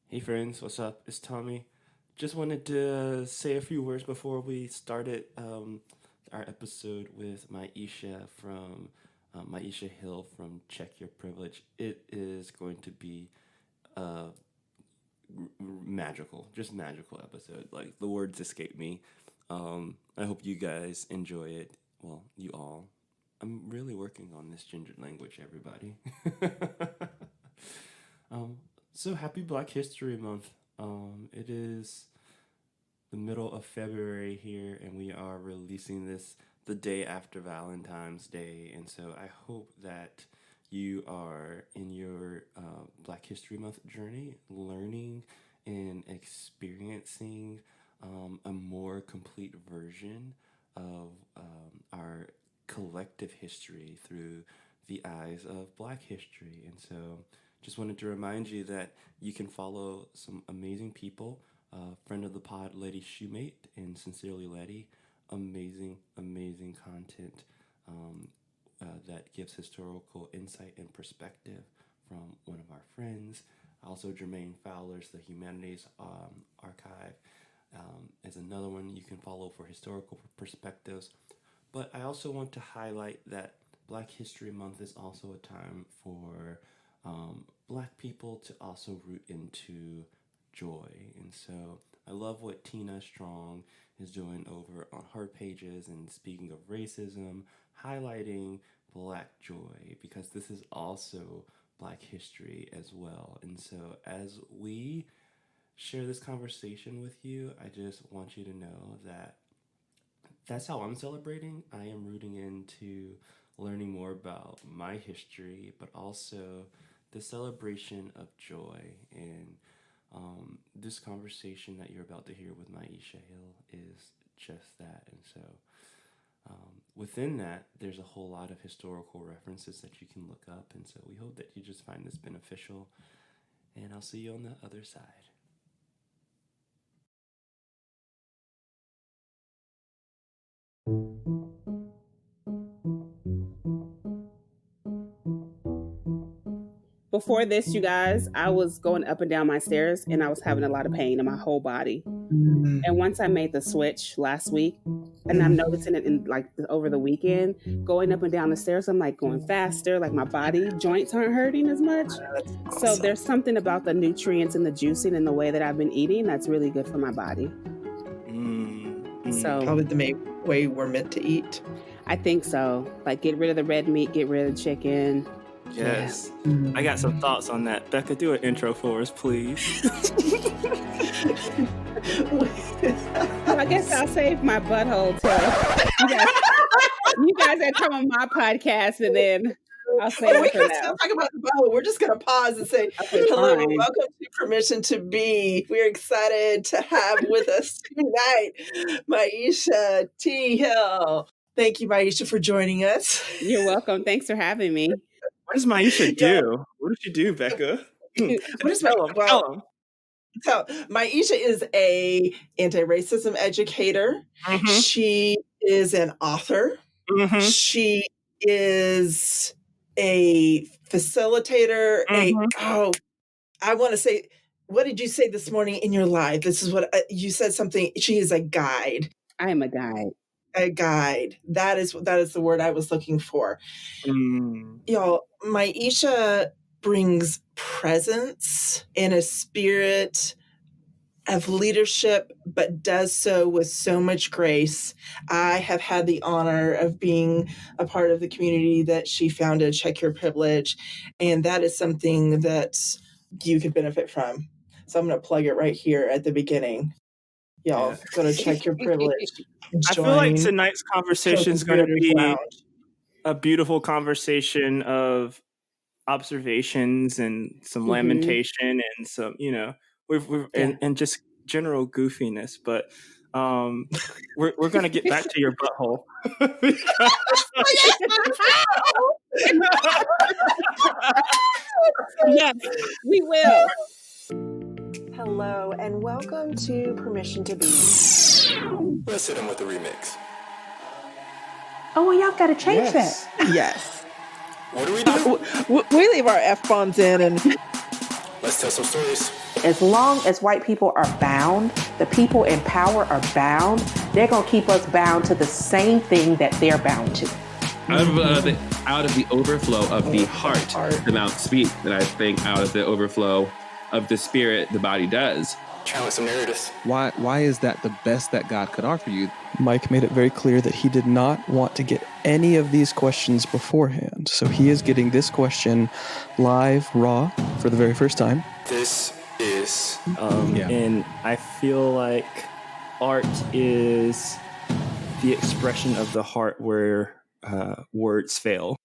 Hey friends, what's up? It's Tommy. Just wanted to say a few words before we started our episode with Myisha Hill from Check Your Privilege. It is going to be a magical, just magical episode. Like the words escape me. I hope you guys enjoy it. Well, you all. I'm really working on this ginger language, everybody. um, so happy Black History Month. It is the middle of February here, and we are releasing this the day after Valentine's Day. And so I hope that you are in your Black History Month journey, learning and experiencing a more complete version of our collective history through the eyes of Black history. And so just wanted to remind you that you can follow some amazing people. Friend of the pod, Letty Shoemate, and Sincerely Letty. Amazing, amazing content that gives historical insight and perspective from one of our friends. Also, Jermaine Fowler's The Humanities Archive is another one you can follow for historical perspectives. But I also want to highlight that Black History Month is also a time for Black people to also root into joy. And so I love what Tina Strong is doing over on her pages and speaking of racism, highlighting Black joy because this is also Black history as well. And so as we share this conversation with you, I just want you to know that that's how I'm celebrating. I am rooting into learning more about my history, but also the celebration of joy. And this conversation that you're about to hear with Myisha Hill is just that. And so within that, there's a whole lot of historical references that you can look up. And so we hope that you just find this beneficial. And I'll see you on the other side. Before this, you guys, I was going up and down my stairs and I was having a lot of pain in my whole body. And once I made the switch last week, and I'm noticing it in like over the weekend, going up and down the stairs, I'm like going faster, like my body joints aren't hurting as much. That's So awesome. there's something about the nutrients and the juicing and the way that I've been eating that's really good for my body. So Probably the main way we're meant to eat. I think so. Like get rid of the red meat, get rid of the chicken. Yes. I got some thoughts on that. Becca, do an intro for us, please. Well, I guess I'll save my butthole till you guys that come on my podcast, and then I'll say we it for can now. still talk about the Bible. We're just going to pause and say, Okay, hello, fine. welcome to Permission to Be. We're excited to have with us tonight Myisha T Hill. Thank you, Myisha, for joining us. You're welcome. Thanks for having me. What does Myisha do? What does she do, Becca? What is Tell him. So Myisha is a anti-racism educator. Mm-hmm. She is an author. Mm-hmm. She is a facilitator. I want to say, what did you say this morning in your live? This is what you said. Something. She is a guide. I am a guide. A guide. That is the word I was looking for. Y'all, Myisha brings presence in a spirit of leadership, but does so with so much grace. I have had the honor of being a part of the community that she founded, Check Your Privilege, and that is something that you could benefit from. So I'm going to plug it right here at the beginning. Y'all, go to Check Your Privilege. I feel like tonight's conversation is going to be a beautiful conversation of observations and some lamentation and some, and just general goofiness. But we're going to get back to your butthole. Yes, we will. Hello, and welcome to Permission to Be. Let's hit him with the remix. Oh, well, y'all got to change that. Yes. What do we do? We leave our F-bombs in and... Let's tell some stories. As long as white people are bound, the people in power are bound, they're going to keep us bound to the same thing that they're bound to. Out of the overflow of the heart, the mouth speaks. And I think out of the overflow of the spirit, the body does. Challenge some narratives. Why is that the best that God could offer you? Mike made it very clear that he did not want to get any of these questions beforehand. So he is getting this question live, raw, for the very first time. This is... And I feel like art is the expression of the heart where words fail.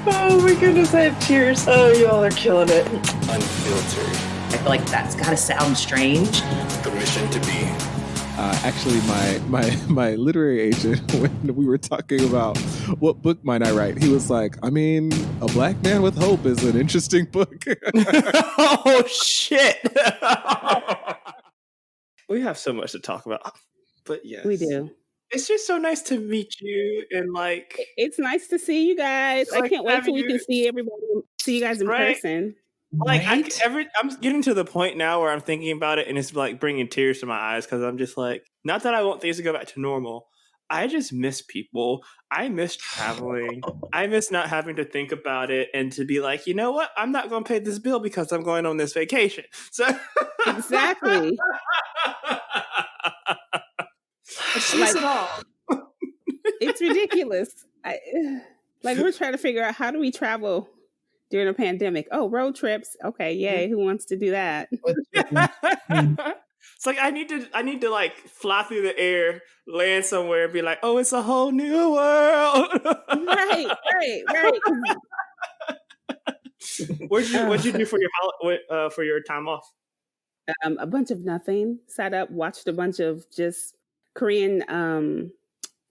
Oh my goodness, I have tears. Oh, y'all are killing it. Unfiltered. I feel like that's gotta sound strange. Permission to be. Actually, my literary agent, when we were talking about what book might I write, he was like, I mean, A Black Man with Hope is an interesting book. Oh, shit. We have so much to talk about. But yes. We do. It's just so nice to meet you and like... It's nice to see you guys. I can't wait till we can see everybody, see you guys in person. Like Right? I'm getting to the point now where I'm thinking about it and it's like bringing tears to my eyes because I'm just like, not that I want things to go back to normal. I just miss people. I miss traveling. I miss not having to think about it and to be like, you know what? I'm not going to pay this bill because I'm going on this vacation. So Exactly. It's ridiculous. Like we're trying to figure out how do we travel during a pandemic. Oh, road trips. Okay, yay. Who wants to do that? It's like I need to like fly through the air, land somewhere, and be like, oh, it's a whole new world. Right. What'd you do for your time off? A bunch of nothing. Sat up, watched a bunch of just Korean,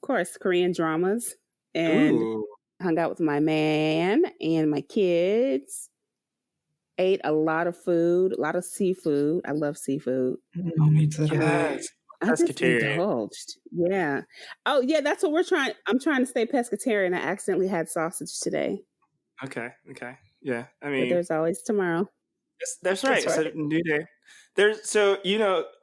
Korean dramas, and hung out with my man and my kids. Ate a lot of food, a lot of seafood. I love seafood. Oh, me too. Yes. I just Pescatarian. indulged. Yeah. Oh, yeah. That's what we're trying. I'm trying to stay pescatarian. I accidentally had sausage today. Okay. Yeah. I But mean, there's always tomorrow. that's right. It's a new day.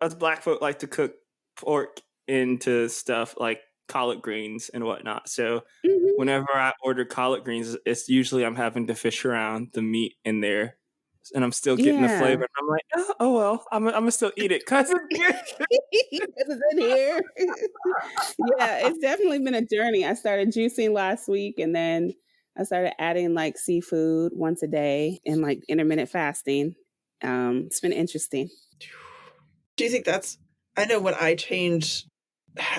Us black folk like to cook pork into stuff like collard greens and whatnot. So whenever I order collard greens, it's usually I'm having to fish around the meat in there. And I'm still getting the flavor. And I'm like, oh well, I'm gonna still eat it because It's in here. Yeah, it's definitely been a journey. I started juicing last week, and then I started adding like seafood once a day and like intermittent fasting. It's been interesting. Do you think I know when I change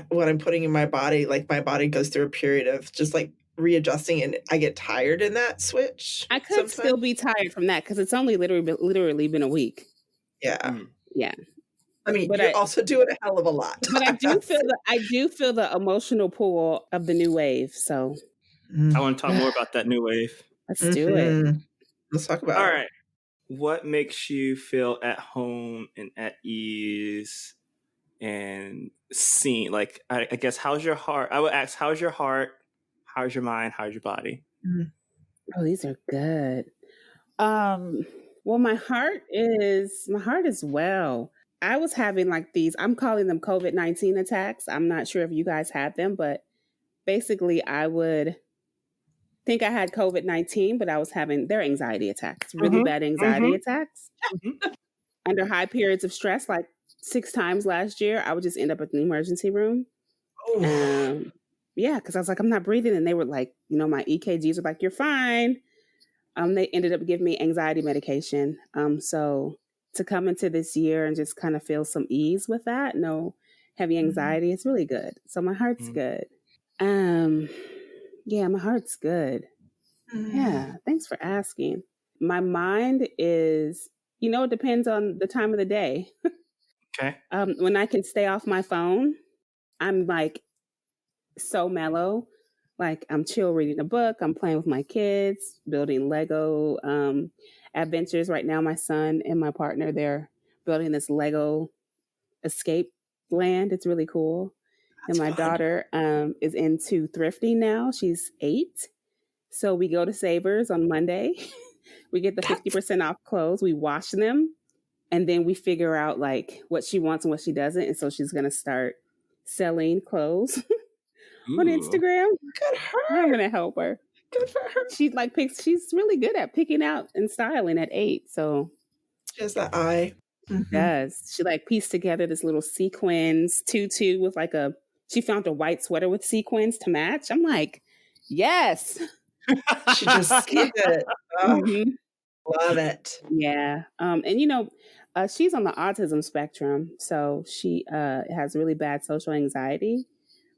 what I'm putting in my body, like my body goes through a period of just like readjusting and I get tired in that switch. I could still be tired from that because it's only literally been a week. Yeah. Yeah. I mean, but you're also doing a hell of a lot. But I do feel the emotional pull of the new wave. So I want to talk more about that new wave. Let's do it. Let's talk about it. All it. right. What makes you feel at home and at ease and seen? Like, I guess, how's your heart? I would ask, how's your heart? How's your mind? How's your body? Oh, these are good. Well, my heart is well. I was having like these, I'm calling them COVID-19 attacks. I'm not sure if you guys had them, but basically I would think I had COVID-19, but I was having their anxiety attacks, really bad anxiety attacks. Under high periods of stress, like 6 times last year, I would just end up at the emergency room. Yeah, because I was like, I'm not breathing. And they were like, my EKGs were like, you're fine. They ended up giving me anxiety medication. So to come into this year and just kind of feel some ease with that, no heavy anxiety, it's really good. So my heart's good. Yeah, my heart's good. Yeah, thanks for asking. My mind is, it depends on the time of the day. Okay. When I can stay off my phone, I'm like so mellow. Like I'm chill reading a book. I'm playing with my kids, building Lego adventures. Right now, my son and my partner, they're building this Lego escape land. It's really cool. And my daughter is into thrifting now. She's 8. So we go to Savers on Monday We get the 50% off clothes. We wash them. And then we figure out like what she wants and what she doesn't. And so she's going to start selling clothes on Instagram. Good her. I'm going to help her. Good for her. She's really good at picking out and styling at 8. So she has that eye. Mm-hmm. Does. She like pieced together this little sequins tutu with like she found a white sweater with sequins to match. I'm like, yes. She just skipped it. Oh, mm-hmm. Love it. Yeah. And she's on the autism spectrum. So she has really bad social anxiety.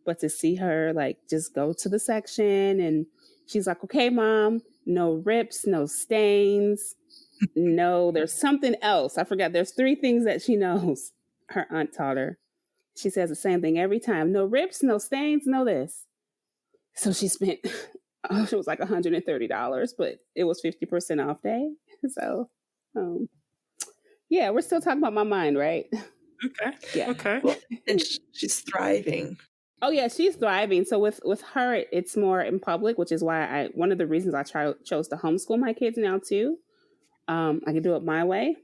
But to see her like just go to the section and she's like, okay, Mom, no rips, no stains. No, there's something else. I forgot. There's 3 things that she knows. Her aunt taught her. She says the same thing every time. No rips, no stains, no this. So she spent, it was like $130, but it was 50% off day. So, yeah, we're still talking about my mind, right? Okay. Yeah. Okay. Well, and she's thriving. Oh yeah, she's thriving. So with her, it's more in public, which is why one of the reasons I chose to homeschool my kids now too. I can do it my way.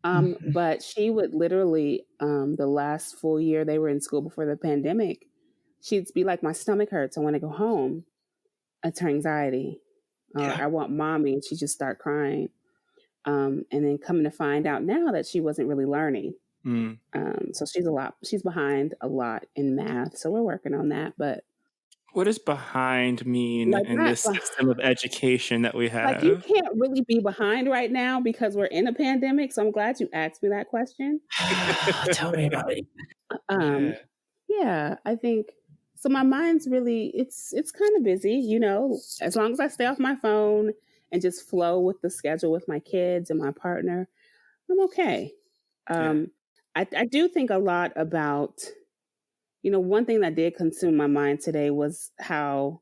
But she would literally, the last full year they were in school before the pandemic, she'd be like, my stomach hurts. I want to go home. It's her anxiety. I want mommy. And she'd just start crying. And then coming to find out now that she wasn't really learning. So she's behind a lot in math. So we're working on that. But what does behind mean in this system of education that we have? Like you can't really be behind right now because we're in a pandemic. So I'm glad you asked me that question. Tell me about it. Yeah, I think so. My mind's really it's kind of busy, as long as I stay off my phone and just flow with the schedule with my kids and my partner, I'm okay. I do think a lot about, one thing that did consume my mind today was how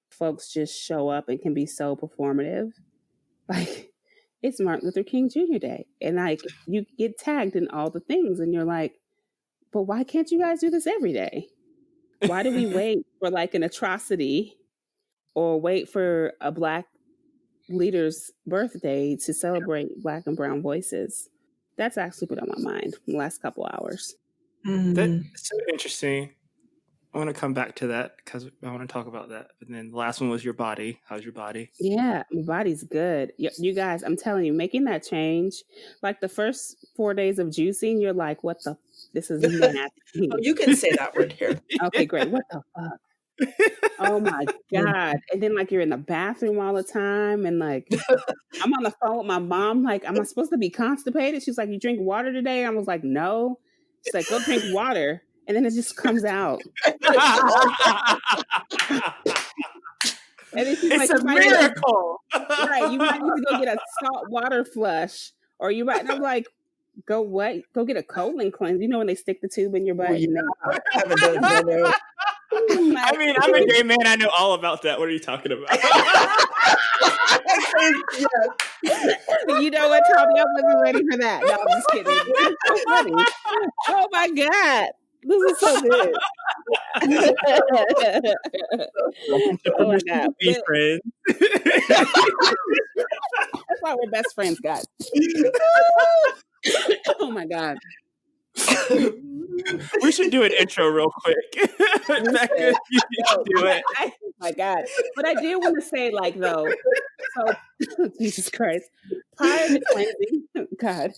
folks just show up and can be so performative. Like, it's Martin Luther King Jr. Day. And like, you get tagged in all the things and you're like, but why can't you guys do this every day? Why do we wait for like an atrocity or wait for a Black leader's birthday to celebrate Black and brown voices? That's actually put on my mind in the last couple hours. That's so interesting. I want to come back to that because I want to talk about that. But then the last one was your body. How's your body? Yeah, my body's good. You guys, I'm telling you, making that change, like the first 4 days of juicing, you're like, what the? This is nasty. Oh, you can say that word here. Okay, great. What the fuck? Oh my God. And then like you're in the bathroom all the time and like I'm on the phone with my mom, like, am I supposed to be constipated? She's like, you drink water today? I was like, no. She's like, go drink water. And then it just comes out. And then she's it's like, a miracle. Right. You might need to go get a salt water flush. Or you might, and I'm like, go what? Go get a colon cleanse. You know when they stick the tube in your butt? I haven't done that. I mean, I'm a gay man. I know all about that. What are you talking about? You know what, Tommy? I wasn't ready for that. No, I'm just kidding. It's so funny. Oh my God. This is so good. Oh my God. Be friends. That's why we're best friends, guys. Oh my God. We should do an intro real quick. Becca, you should do it. Oh my God. But I did want to say, like, though, so Jesus Christ. Prior to cleansing, God.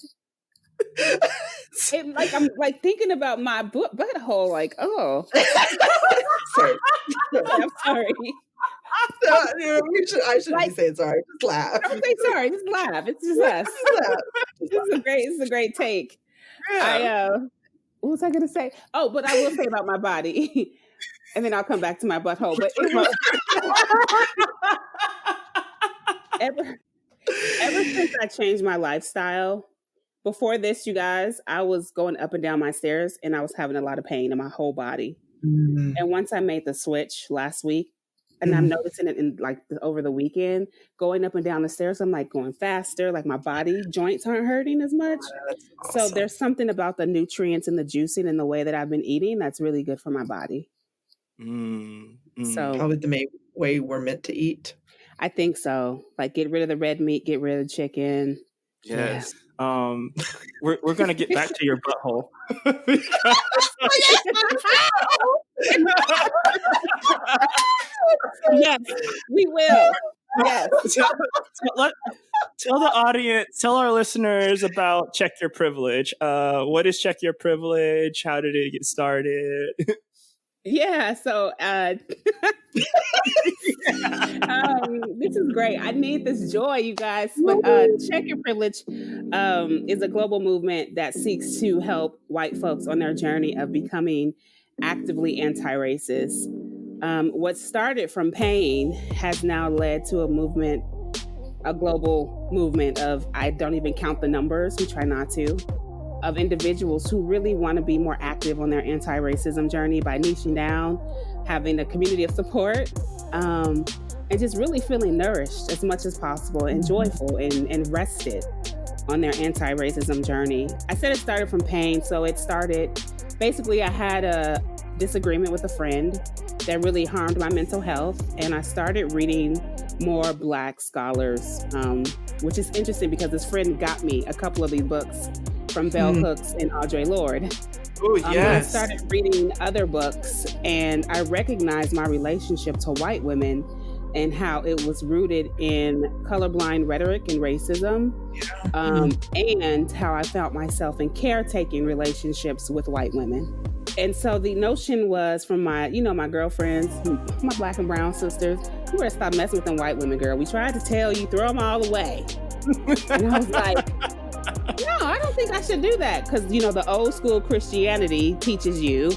I'm like thinking about my butthole, like, oh. Sorry. I'm sorry. I shouldn't be saying sorry. Just laugh. Don't say sorry. Just laugh. It's just us. This is a great take. Yeah. What was I going to say? Oh, but I will say about my body, and then I'll come back to my butthole. But it was ever since I changed my lifestyle. Before this, you guys, I was going up and down my stairs, and I was having a lot of pain in my whole body. And once I made the switch last week, and I'm noticing it in like over the weekend, going up and down the stairs, I'm like going faster, like my body joints aren't hurting as much. Awesome. So there's something about the nutrients and the juicing and the way that I've been eating that's really good for my body. So probably the way we're meant to eat. I think so. Like, get rid of the red meat, get rid of the chicken. Yes. We're gonna get back to your butthole. Yes, we will. Yes. Tell the audience, tell our listeners about Check Your Privilege. What is Check Your Privilege? How did it get started? Yeah, so this is great. I need this joy, you guys. But Check Your Privilege is a global movement that seeks to help white folks on their journey of becoming actively anti-racist. What started from pain has now led to a global movement of, I don't even count the numbers, we try not to, of individuals who really want to be more active on their anti-racism journey by niching down, having a community of support, and just really feeling nourished as much as possible and joyful and rested on their anti-racism journey. I said it started from pain, so it started, basically I had a disagreement with a friend that really harmed my mental health, and I started reading more Black scholars, which is interesting because this friend got me a couple of these books from Bell Hooks and Audre Lorde. Oh, yes. I started reading other books, and I recognized my relationship to white women and how it was rooted in colorblind rhetoric and racism, and how I felt myself in caretaking relationships with white women. And so the notion was from my girlfriends, my Black and brown sisters, you better stop messing with them white women, girl. We tried to tell you, throw them all away. And I was like, no, I don't think I should do that. Because, the old school Christianity teaches you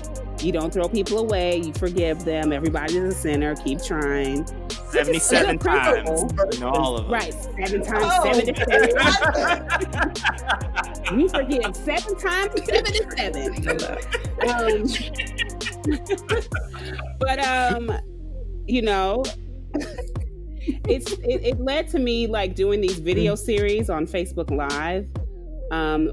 don't throw people away, you forgive them, everybody's a sinner, keep trying. 77 times. All of them. Right, 7 times, 77. We forgive 7 times, 77. But, it led to me like doing these video series on Facebook Live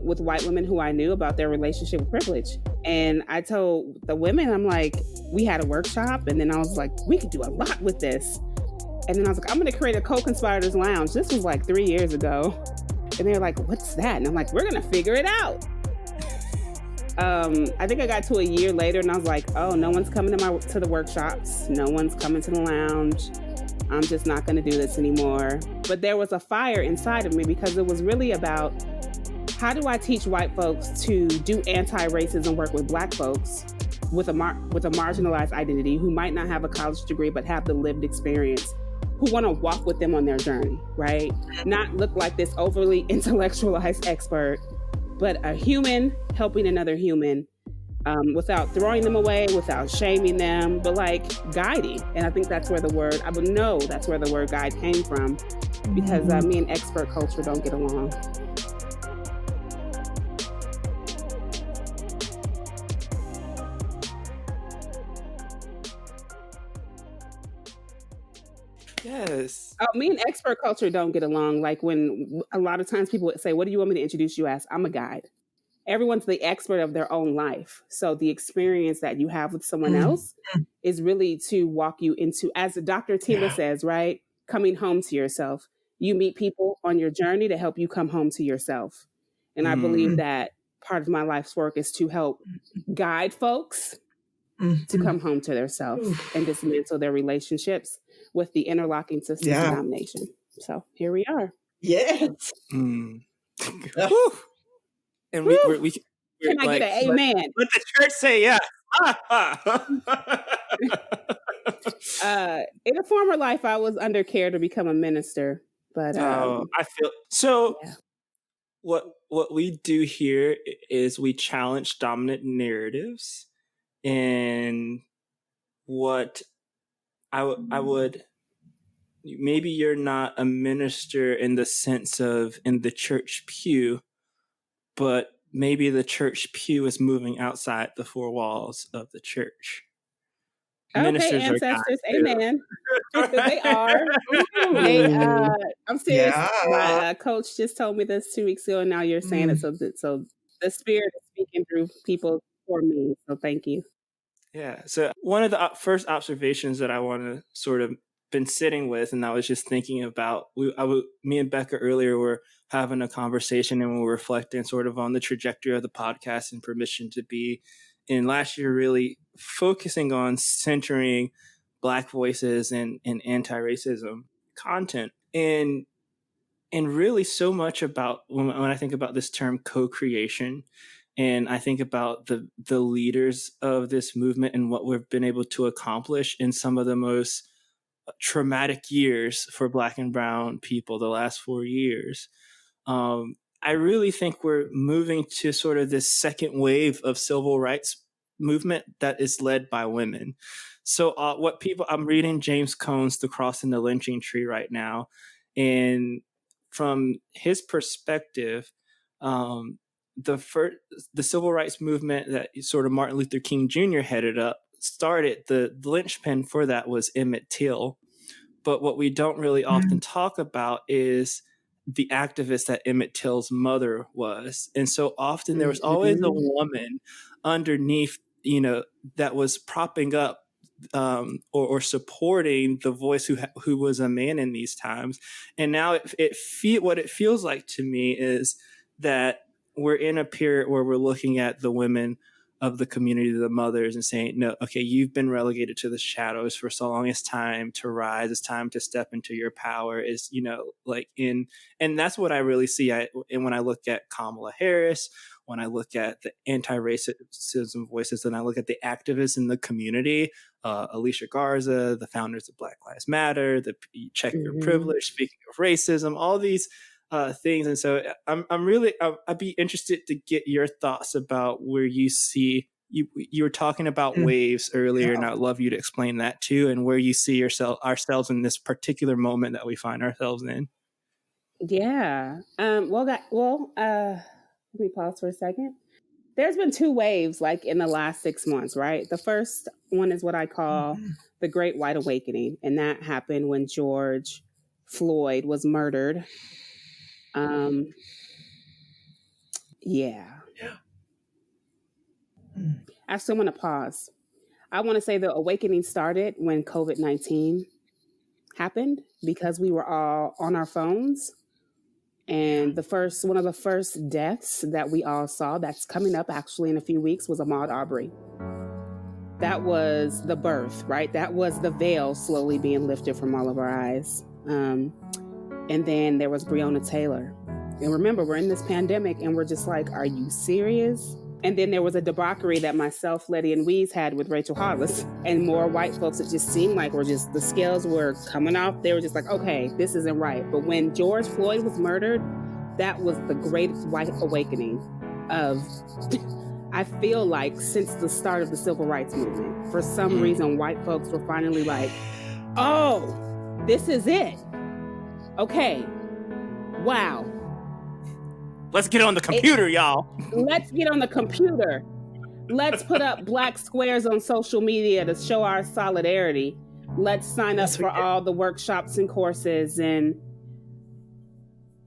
with white women who I knew about their relationship with privilege. And I told the women, I'm like, we had a workshop, and then I was like, we could do a lot with this. And then I was like, I'm going to create a co-conspirators lounge. This was like 3 years ago. And they're like, what's that? And I'm like, we're going to figure it out. I think I got to a year later, and I was like, oh, no one's coming to the workshops. No one's coming to the lounge. I'm just not going to do this anymore. But there was a fire inside of me because it was really about, how do I teach white folks to do anti-racism work with Black folks with a marginalized identity who might not have a college degree but have the lived experience, who want to walk with them on their journey, right? Not look like this overly intellectualized expert, but a human helping another human without throwing them away, without shaming them, but like guiding. And I think that's where I would know that's where the word guide came from, because me and expert culture don't get along. Yes. Me and expert culture don't get along. Like, when a lot of times people say, what do you want me to introduce you as? I'm a guide. Everyone's the expert of their own life. So the experience that you have with someone else is really to walk you into, as Dr. Tila says, right? Coming home to yourself. You meet people on your journey to help you come home to yourself. And I believe that part of my life's work is to help guide folks to come home to themselves and dismantle their relationships with the interlocking systems of domination. So here we are. Yes. And we can I like, get an amen? Let the church say yes. In a former life, I was under care to become a minister, but I feel so. Yeah. What we do here is we challenge dominant narratives, and what I would, maybe you're not a minister in the sense of in the church pew, but maybe the church pew is moving outside the four walls of the church. Okay, Ministers ancestors, amen. They are. I'm serious. Yeah. My coach just told me this 2 weeks ago, and now you're saying it. So the Spirit is speaking through people for me. So thank you. Yeah. So one of the first observations that I want to sort of been sitting with, and I was just thinking about, me and Becca earlier were having a conversation and we were reflecting sort of on the trajectory of the podcast and Permission to Be. And last year, really focusing on centering Black voices and anti-racism content. And really so much about when I think about this term co-creation, and I think about the leaders of this movement and what we've been able to accomplish in some of the most traumatic years for Black and Brown people, the last 4 years. I really think we're moving to sort of this second wave of civil rights movement that is led by women. So I'm reading James Cone's The Cross and the Lynching Tree right now. And from his perspective, the civil rights movement that sort of Martin Luther King Jr. headed up started, the linchpin for that was Emmett Till. But what we don't really often talk about is the activist that Emmett Till's mother was. And so often there was always a woman underneath, that was propping up or supporting the voice who was a man in these times. And now what it feels like to me is that we're in a period where we're looking at the women of the community, the mothers, and saying, no, okay, you've been relegated to the shadows for so long. It's time to rise. It's time to step into your power. And that's what I really see. And when I look at Kamala Harris, when I look at the anti-racism voices, and I look at the activists in the community, Alicia Garza, the founders of Black Lives Matter, the Check Your Privilege, speaking of racism, all these things. And so I'd be interested to get your thoughts about where you see, you were talking about waves earlier, and I'd love you to explain that too, and where you see ourselves in this particular moment that we find ourselves in. Yeah. Let me pause for a second. There's been 2 waves like in the last 6 months, right? The first one is what I call the Great White Awakening. And that happened when George Floyd was murdered. Yeah. Actually, I'm going to pause. I want to say the awakening started when COVID-19 happened, because we were all on our phones. And one of the first deaths that we all saw, that's coming up actually in a few weeks, was Ahmaud Arbery. That was the birth, right? That was the veil slowly being lifted from all of our eyes. And then there was Breonna Taylor. And remember, we're in this pandemic and we're just like, are you serious? And then there was a debauchery that myself, Letty, and Weeze had with Rachel Hollis, and more white folks. It just seemed like the scales were coming off. They were just like, okay, this isn't right. But when George Floyd was murdered, that was the great white awakening of, I feel like, since the start of the civil rights movement. For some reason, white folks were finally like, oh, this is it. Okay, wow. Let's get on the computer, y'all. Let's get on the computer. Let's put up black squares on social media to show our solidarity. Let's sign up for all the workshops and courses, and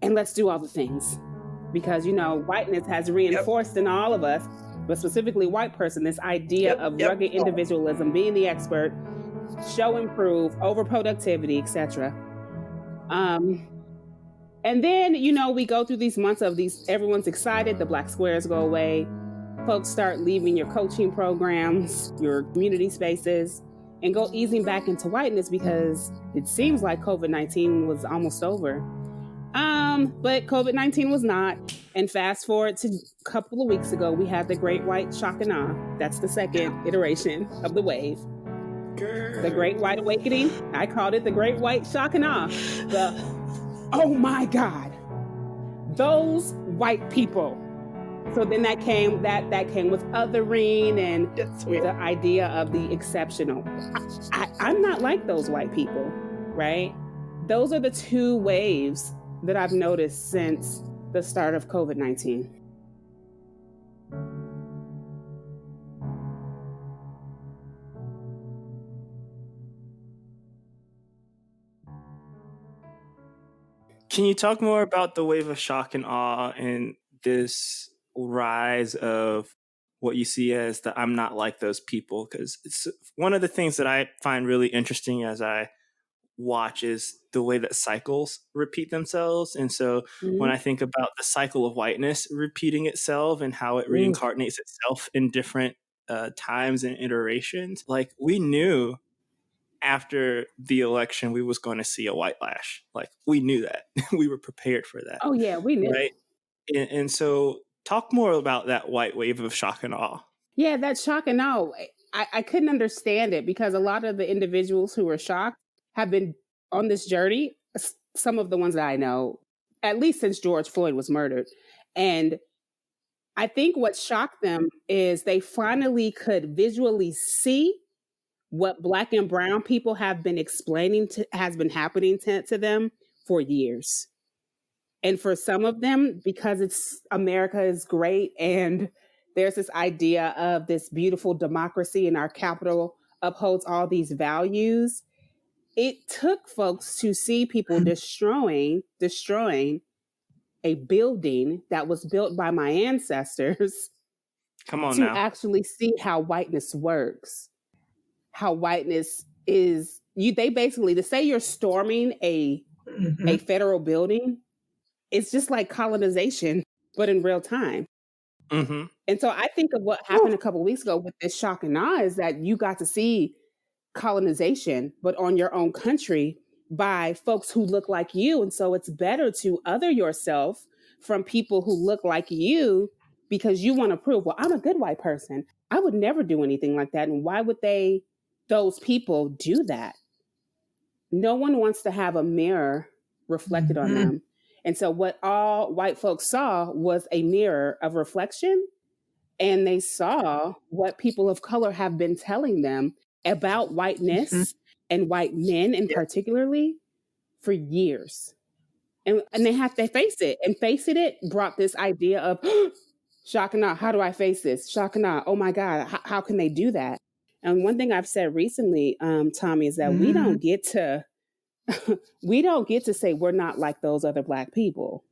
let's do all the things. Because, whiteness has reinforced in all of us, but specifically white person, this idea of rugged individualism, being the expert, show and prove, over productivity, etc. And then, we go through these months of everyone's excited, the black squares go away, folks start leaving your coaching programs, your community spaces, and go easing back into whiteness, because it seems like COVID-19 was almost over. But COVID-19 was not. And fast forward to a couple of weeks ago, we had the Great White Shock and Awe. That's the second iteration of the wave. The Great White Awakening. I called it the Great White Shock and Awe. Oh my God, those white people. So then that came with othering and the idea of the exceptional. I'm not like those white people, right? Those are the 2 waves that I've noticed since the start of COVID-19. Can you talk more about the wave of shock and awe and this rise of what you see as the I'm not like those people? Because it's one of the things that I find really interesting as I watch is the way that cycles repeat themselves. And so when I think about the cycle of whiteness repeating itself and how it reincarnates itself in different times and iterations, like we knew after the election we was going to see a white lash. Like we knew that. We were prepared for that. Oh yeah, we knew. Right. And so talk more about that white wave of shock and awe. Yeah, that shock and awe. I couldn't understand it because a lot of the individuals who were shocked have been on this journey. Some of the ones that I know, at least since George Floyd was murdered. And I think what shocked them is they finally could visually see what Black and brown people have been explaining has been happening to them for years. And for some of them, because it's America is great and there's this idea of this beautiful democracy and our capital upholds all these values, it took folks to see people destroying a building that was built by my ancestors Come on to now. actually see how whiteness works, how whiteness is. They basically, to say you're storming a federal building, it's just like colonization, but in real time. Mm-hmm. And so I think of what happened a couple of weeks ago with this shock and awe is that you got to see colonization, but on your own country by folks who look like you. And so it's better to other yourself from people who look like you because you want to prove, well, I'm a good white person. I would never do anything like that. And why would those people do that? No one wants to have a mirror reflected on them. And so what all white folks saw was a mirror of reflection. And they saw what people of color have been telling them about whiteness and white men in particularly for years. And they have to face it. And facing it brought this idea of shock and awe. How do I face this? Shock and awe. Oh my God, how can they do that? And one thing I've said recently, Tommy, is that we don't get to say we're not like those other Black people.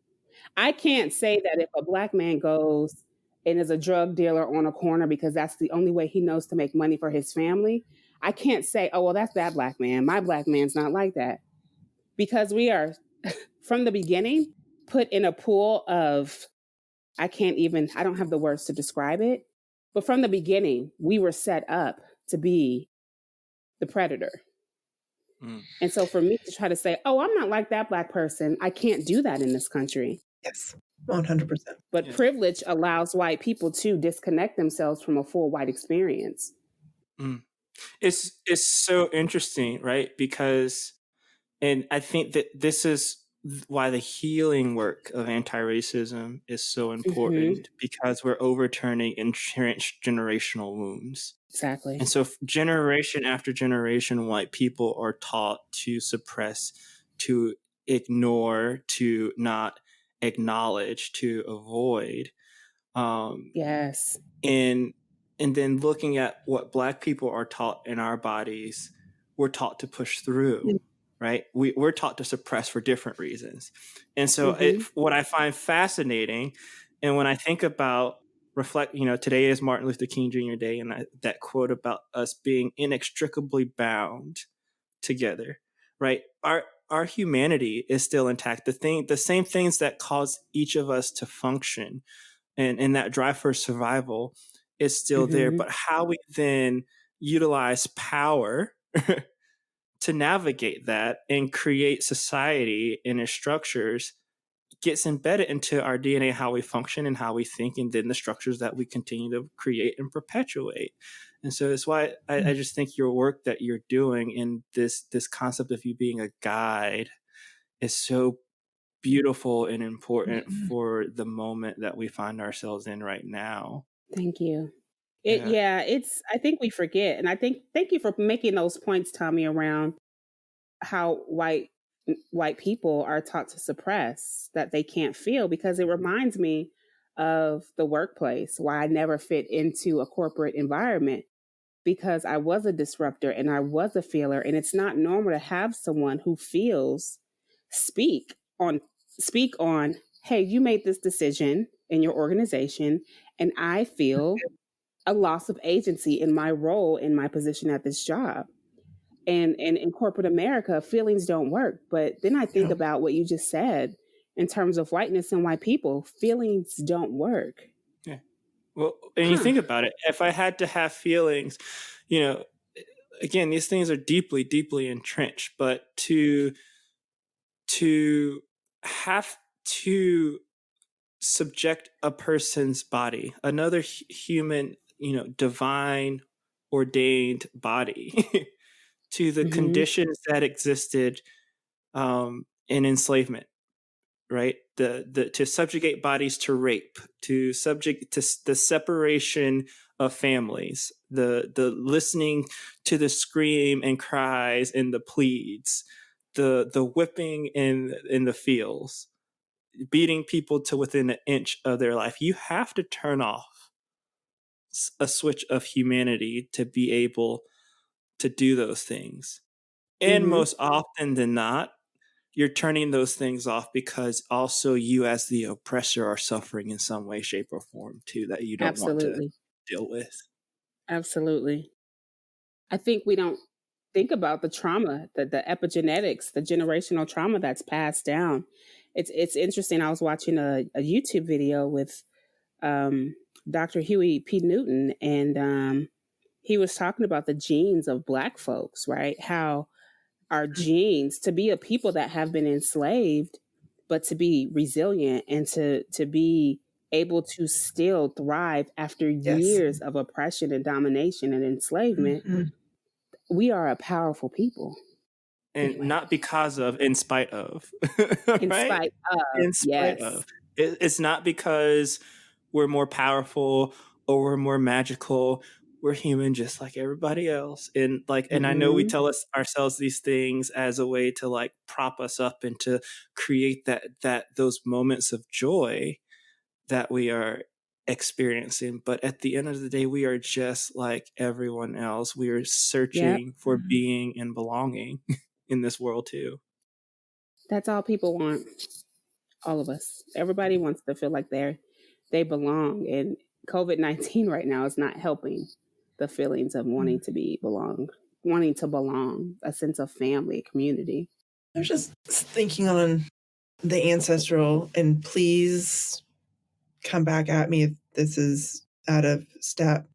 I can't say that if a Black man goes and is a drug dealer on a corner because that's the only way he knows to make money for his family, I can't say, oh, well, that's that Black man. My Black man's not like that. Because we are, from the beginning, put in a pool of, I don't have the words to describe it, but from the beginning, we were set up to be the predator. And so for me to try to say, oh, I'm not like that Black person, I can't do that in this country. Yes, 100%. But privilege allows white people to disconnect themselves from a full white experience. It's so interesting, right? Because, and I think that this is why the healing work of anti-racism is so important, because we're overturning entrenched generational wounds. Exactly. And so generation after generation, white people are taught to suppress, to ignore, to not acknowledge, to avoid. Yes. And then looking at what Black people are taught in our bodies, we're taught to push through, right? We're taught to suppress for different reasons. And so what I find fascinating, and when I think about today is Martin Luther King Jr. Day, and that quote about us being inextricably bound together, right? Our humanity is still intact. The same things that cause each of us to function and that drive for survival is still there. But how we then utilize power to navigate that and create society and its structures gets embedded into our DNA, how we function and how we think, and then the structures that we continue to create and perpetuate. And so that's why I just think your work that you're doing in this concept of you being a guide is so beautiful and important for the moment that we find ourselves in right now. Thank you. I think we forget. And thank you for making those points, Tommy, around how white people are taught to suppress, that they can't feel, because it reminds me of the workplace, why I never fit into a corporate environment, because I was a disruptor and I was a feeler. And it's not normal to have someone who feels speak on, hey, you made this decision in your organization, and I feel a loss of agency in my role, in my position at this job. And in corporate America, feelings don't work. But then I think about what you just said in terms of whiteness and white people. Feelings don't work. Yeah. Well, and you think about it, if I had to have feelings, you know, again, these things are deeply, deeply entrenched, but to have to subject a person's body, another human, you know, divine ordained body to the conditions that existed in enslavement, right? To subjugate bodies to rape, to subject to the separation of families, the listening to the scream and cries and the pleads, the whipping in the fields, beating people to within an inch of their life. You have to turn off a switch of humanity to be able to do those things. And most often than not, you're turning those things off because also you as the oppressor are suffering in some way, shape, or form too, that you don't want to deal with. Absolutely. I think we don't think about the trauma, the epigenetics, the generational trauma that's passed down. It's interesting. I was watching a YouTube video with Dr. Huey P. Newton, and he was talking about the genes of Black folks, right? How our genes, to be a people that have been enslaved, but to be resilient and to be able to still thrive after years of oppression and domination and enslavement, we are a powerful people. And not because of, in spite of. In spite of. In spite of. It's not because we're more powerful or we're more magical. We're human just like everybody else. And and I know we tell ourselves these things as a way to like prop us up and to create that those moments of joy that we are experiencing. But at the end of the day, we are just like everyone else. We are searching for being and belonging in this world too. That's all people want. All of us. Everybody wants to feel like they belong. And COVID-19 right now is not helping the feelings of wanting to wanting to belong, a sense of family, community. I was just thinking on the ancestral, and please come back at me if this is out of step,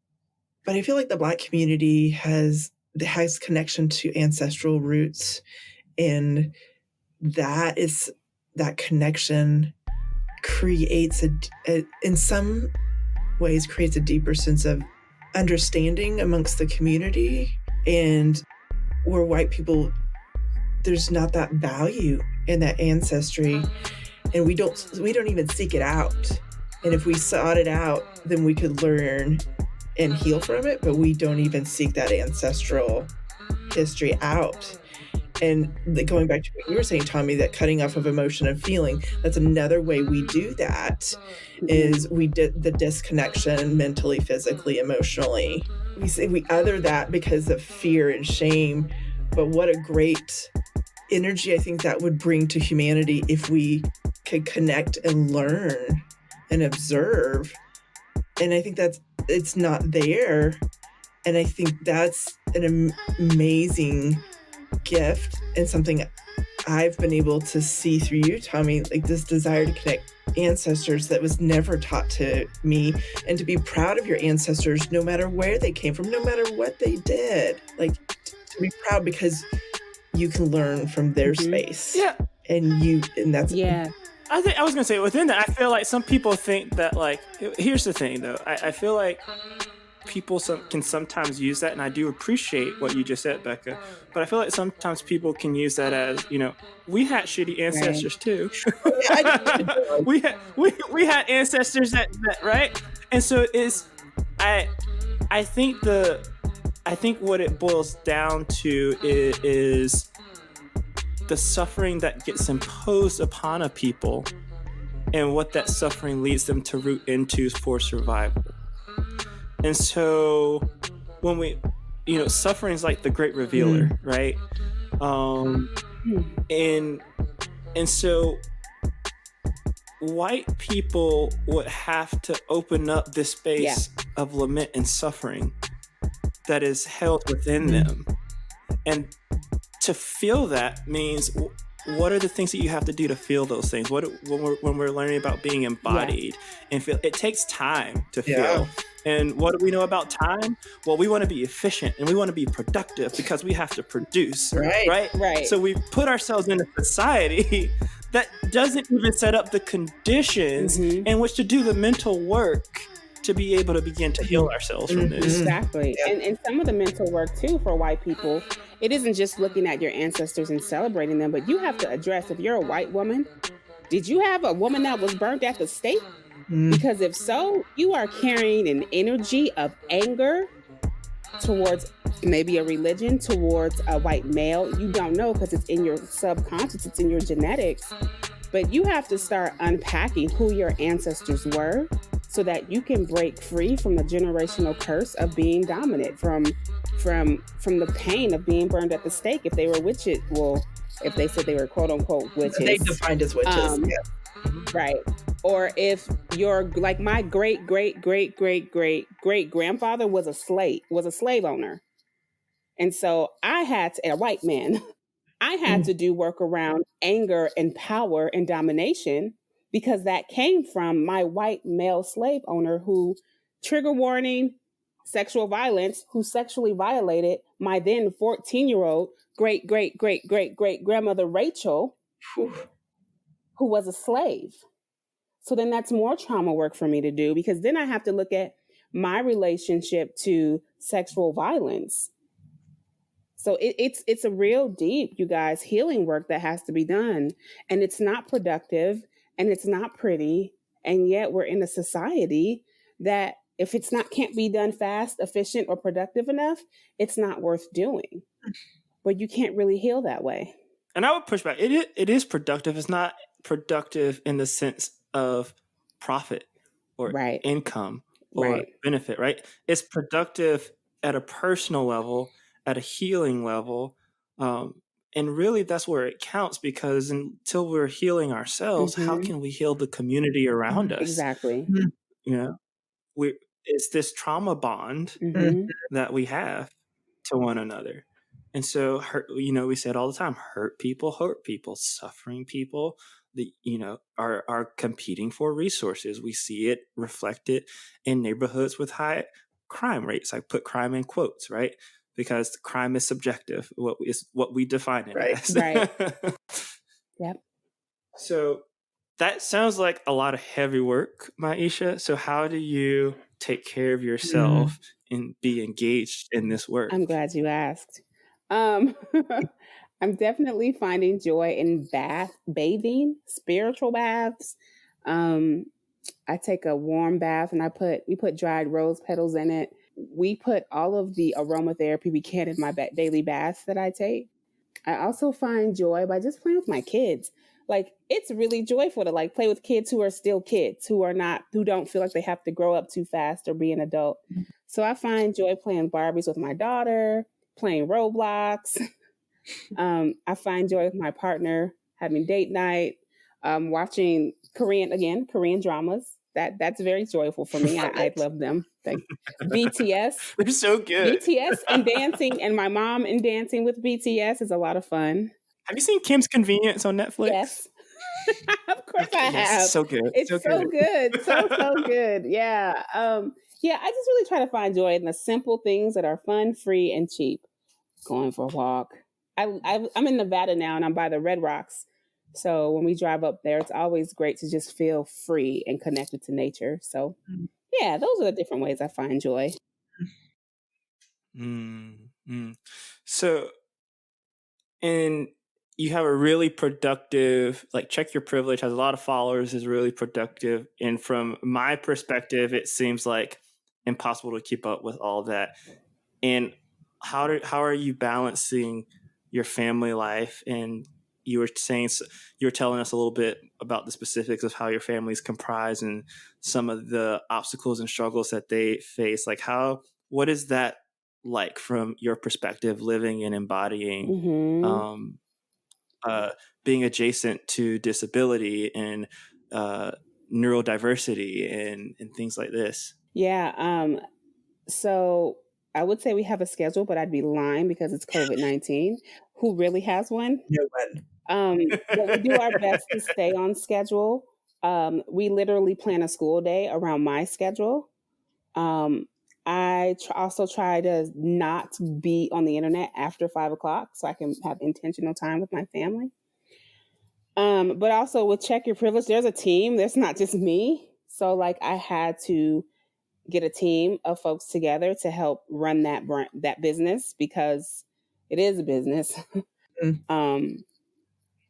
but I feel like the Black community has connection to ancestral roots, and that connection creates in some ways creates a deeper sense of understanding amongst the community, and where white people, there's not that value in that ancestry, and we don't even seek it out. And if we sought it out, then we could learn and heal from it, but we don't even seek that ancestral history out. And going back to what you were saying, Tommy, that cutting off of emotion and feeling, that's another way we do that, is we did the disconnection mentally, physically, emotionally. We other that because of fear and shame, but what a great energy I think that would bring to humanity if we could connect and learn and observe. And I think it's not there. And I think that's an amazing gift and something I've been able to see through you, Tommy, like this desire to connect ancestors that was never taught to me, and to be proud of your ancestors no matter where they came from, no matter what they did, like to be proud because you can learn from their space. Yeah. And that's I was gonna say within that, I feel like some people think that, like, here's the thing though, I feel like people can sometimes use that, and I do appreciate what you just said, Becca, but I feel like sometimes people can use that as, you know, we had shitty ancestors too. we had ancestors that right, and so I think what it boils down to is the suffering that gets imposed upon a people and what that suffering leads them to root into for survival. And so when we, you know, suffering is like the great revealer, right? And so white people would have to open up this space of lament and suffering that is held within them. And to feel that means what are the things that you have to do to feel those things? When we're learning about being embodied and feel, it takes time to feel. And what do we know about time? Well, we want to be efficient and we want to be productive because we have to produce, right? So we put ourselves in a society that doesn't even set up the conditions in which to do the mental work to be able to begin to heal ourselves from this. Exactly. And some of the mental work too for white people, it isn't just looking at your ancestors and celebrating them, but you have to address, if you're a white woman, did you have a woman that was burnt at the stake? Because if so, you are carrying an energy of anger towards maybe a religion, towards a white male. You don't know because it's in your subconscious, it's in your genetics. But you have to start unpacking who your ancestors were so that you can break free from the generational curse of being dominant, from the pain of being burned at the stake. If they were witches, well, if they said they were quote unquote witches. They defined as witches, right. Or if you're like my great grandfather was a slave owner. And so I had to, a white man, I had to do work around anger and power and domination because that came from my white male slave owner who, trigger warning, sexual violence, who sexually violated my then 14-year-old great grandmother Rachel, who was a slave. So then that's more trauma work for me to do because then I have to look at my relationship to sexual violence. So it's a real deep, you guys, healing work that has to be done. And it's not productive and it's not pretty. And yet we're in a society that if it's not can't be done fast, efficient, or productive enough, it's not worth doing. But you can't really heal that way. And I would push back. It is productive. It's not productive in the sense of profit or income or benefit, right? It's productive at a personal level, at a healing level. And really that's where it counts because until we're healing ourselves, how can we heal the community around us? Exactly. You know, it's this trauma bond that we have to one another. And so, we said all the time, hurt people, suffering people, are competing for resources. We see it reflected in neighborhoods with high crime rates. I put crime in quotes, right? Because crime is subjective. What we define it as. Right. Yep. So that sounds like a lot of heavy work, Myisha. So how do you take care of yourself and be engaged in this work? I'm glad you asked. I'm definitely finding joy in bathing, spiritual baths. I take a warm bath and we put dried rose petals in it. We put all of the aromatherapy we can in my daily baths that I take. I also find joy by just playing with my kids. Like, it's really joyful to play with kids who are still kids, who don't feel like they have to grow up too fast or be an adult. So I find joy playing Barbies with my daughter, playing Roblox. I find joy with my partner, having date night, watching Korean dramas. That's very joyful for me. I love them. Like BTS. They're so good. BTS and dancing, and my mom and dancing with BTS is a lot of fun. Have you seen Kim's Convenience on Netflix? Yes. Of course I have. It's so good. It's so good. So good. Yeah. I just really try to find joy in the simple things that are fun, free, and cheap. Going for a walk. I'm in Nevada now and I'm by the Red Rocks. So when we drive up there, it's always great to just feel free and connected to nature. So yeah, those are the different ways I find joy. So, and you have a really productive, Check Your Privilege has a lot of followers, is really productive. And from my perspective, it seems like impossible to keep up with all that. And how are you balancing your family life? And you were telling us a little bit about the specifics of how your family is comprised and some of the obstacles and struggles that they face. What is that like from your perspective, living and embodying, being adjacent to disability and neurodiversity and things like this? Yeah. So I would say we have a schedule, but I'd be lying because it's COVID-19. who really has one. No one. But we do our best to stay on schedule. We literally plan a school day around my schedule. I also try to not be on the internet after 5 o'clock so I can have intentional time with my family. But also with Check Your Privilege, there's a team. There's not just me. So like I had to get a team of folks together to help run that business because it is a business.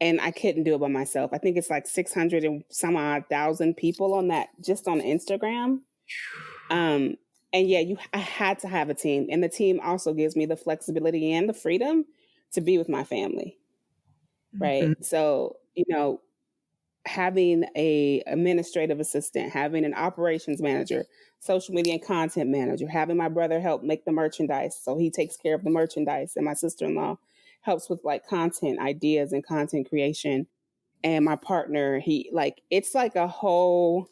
And I couldn't do it by myself. I think it's like 600 and some odd thousand people on that, just on Instagram. And yeah, I had to have a team. And the team also gives me the flexibility and the freedom to be with my family. Right. Mm-hmm. So, you know, having a administrative assistant, having an operations manager, social media and content manager, having my brother help make the merchandise. So he takes care of the merchandise, and my sister-in-law helps with like content ideas and content creation. And my partner, it's like a whole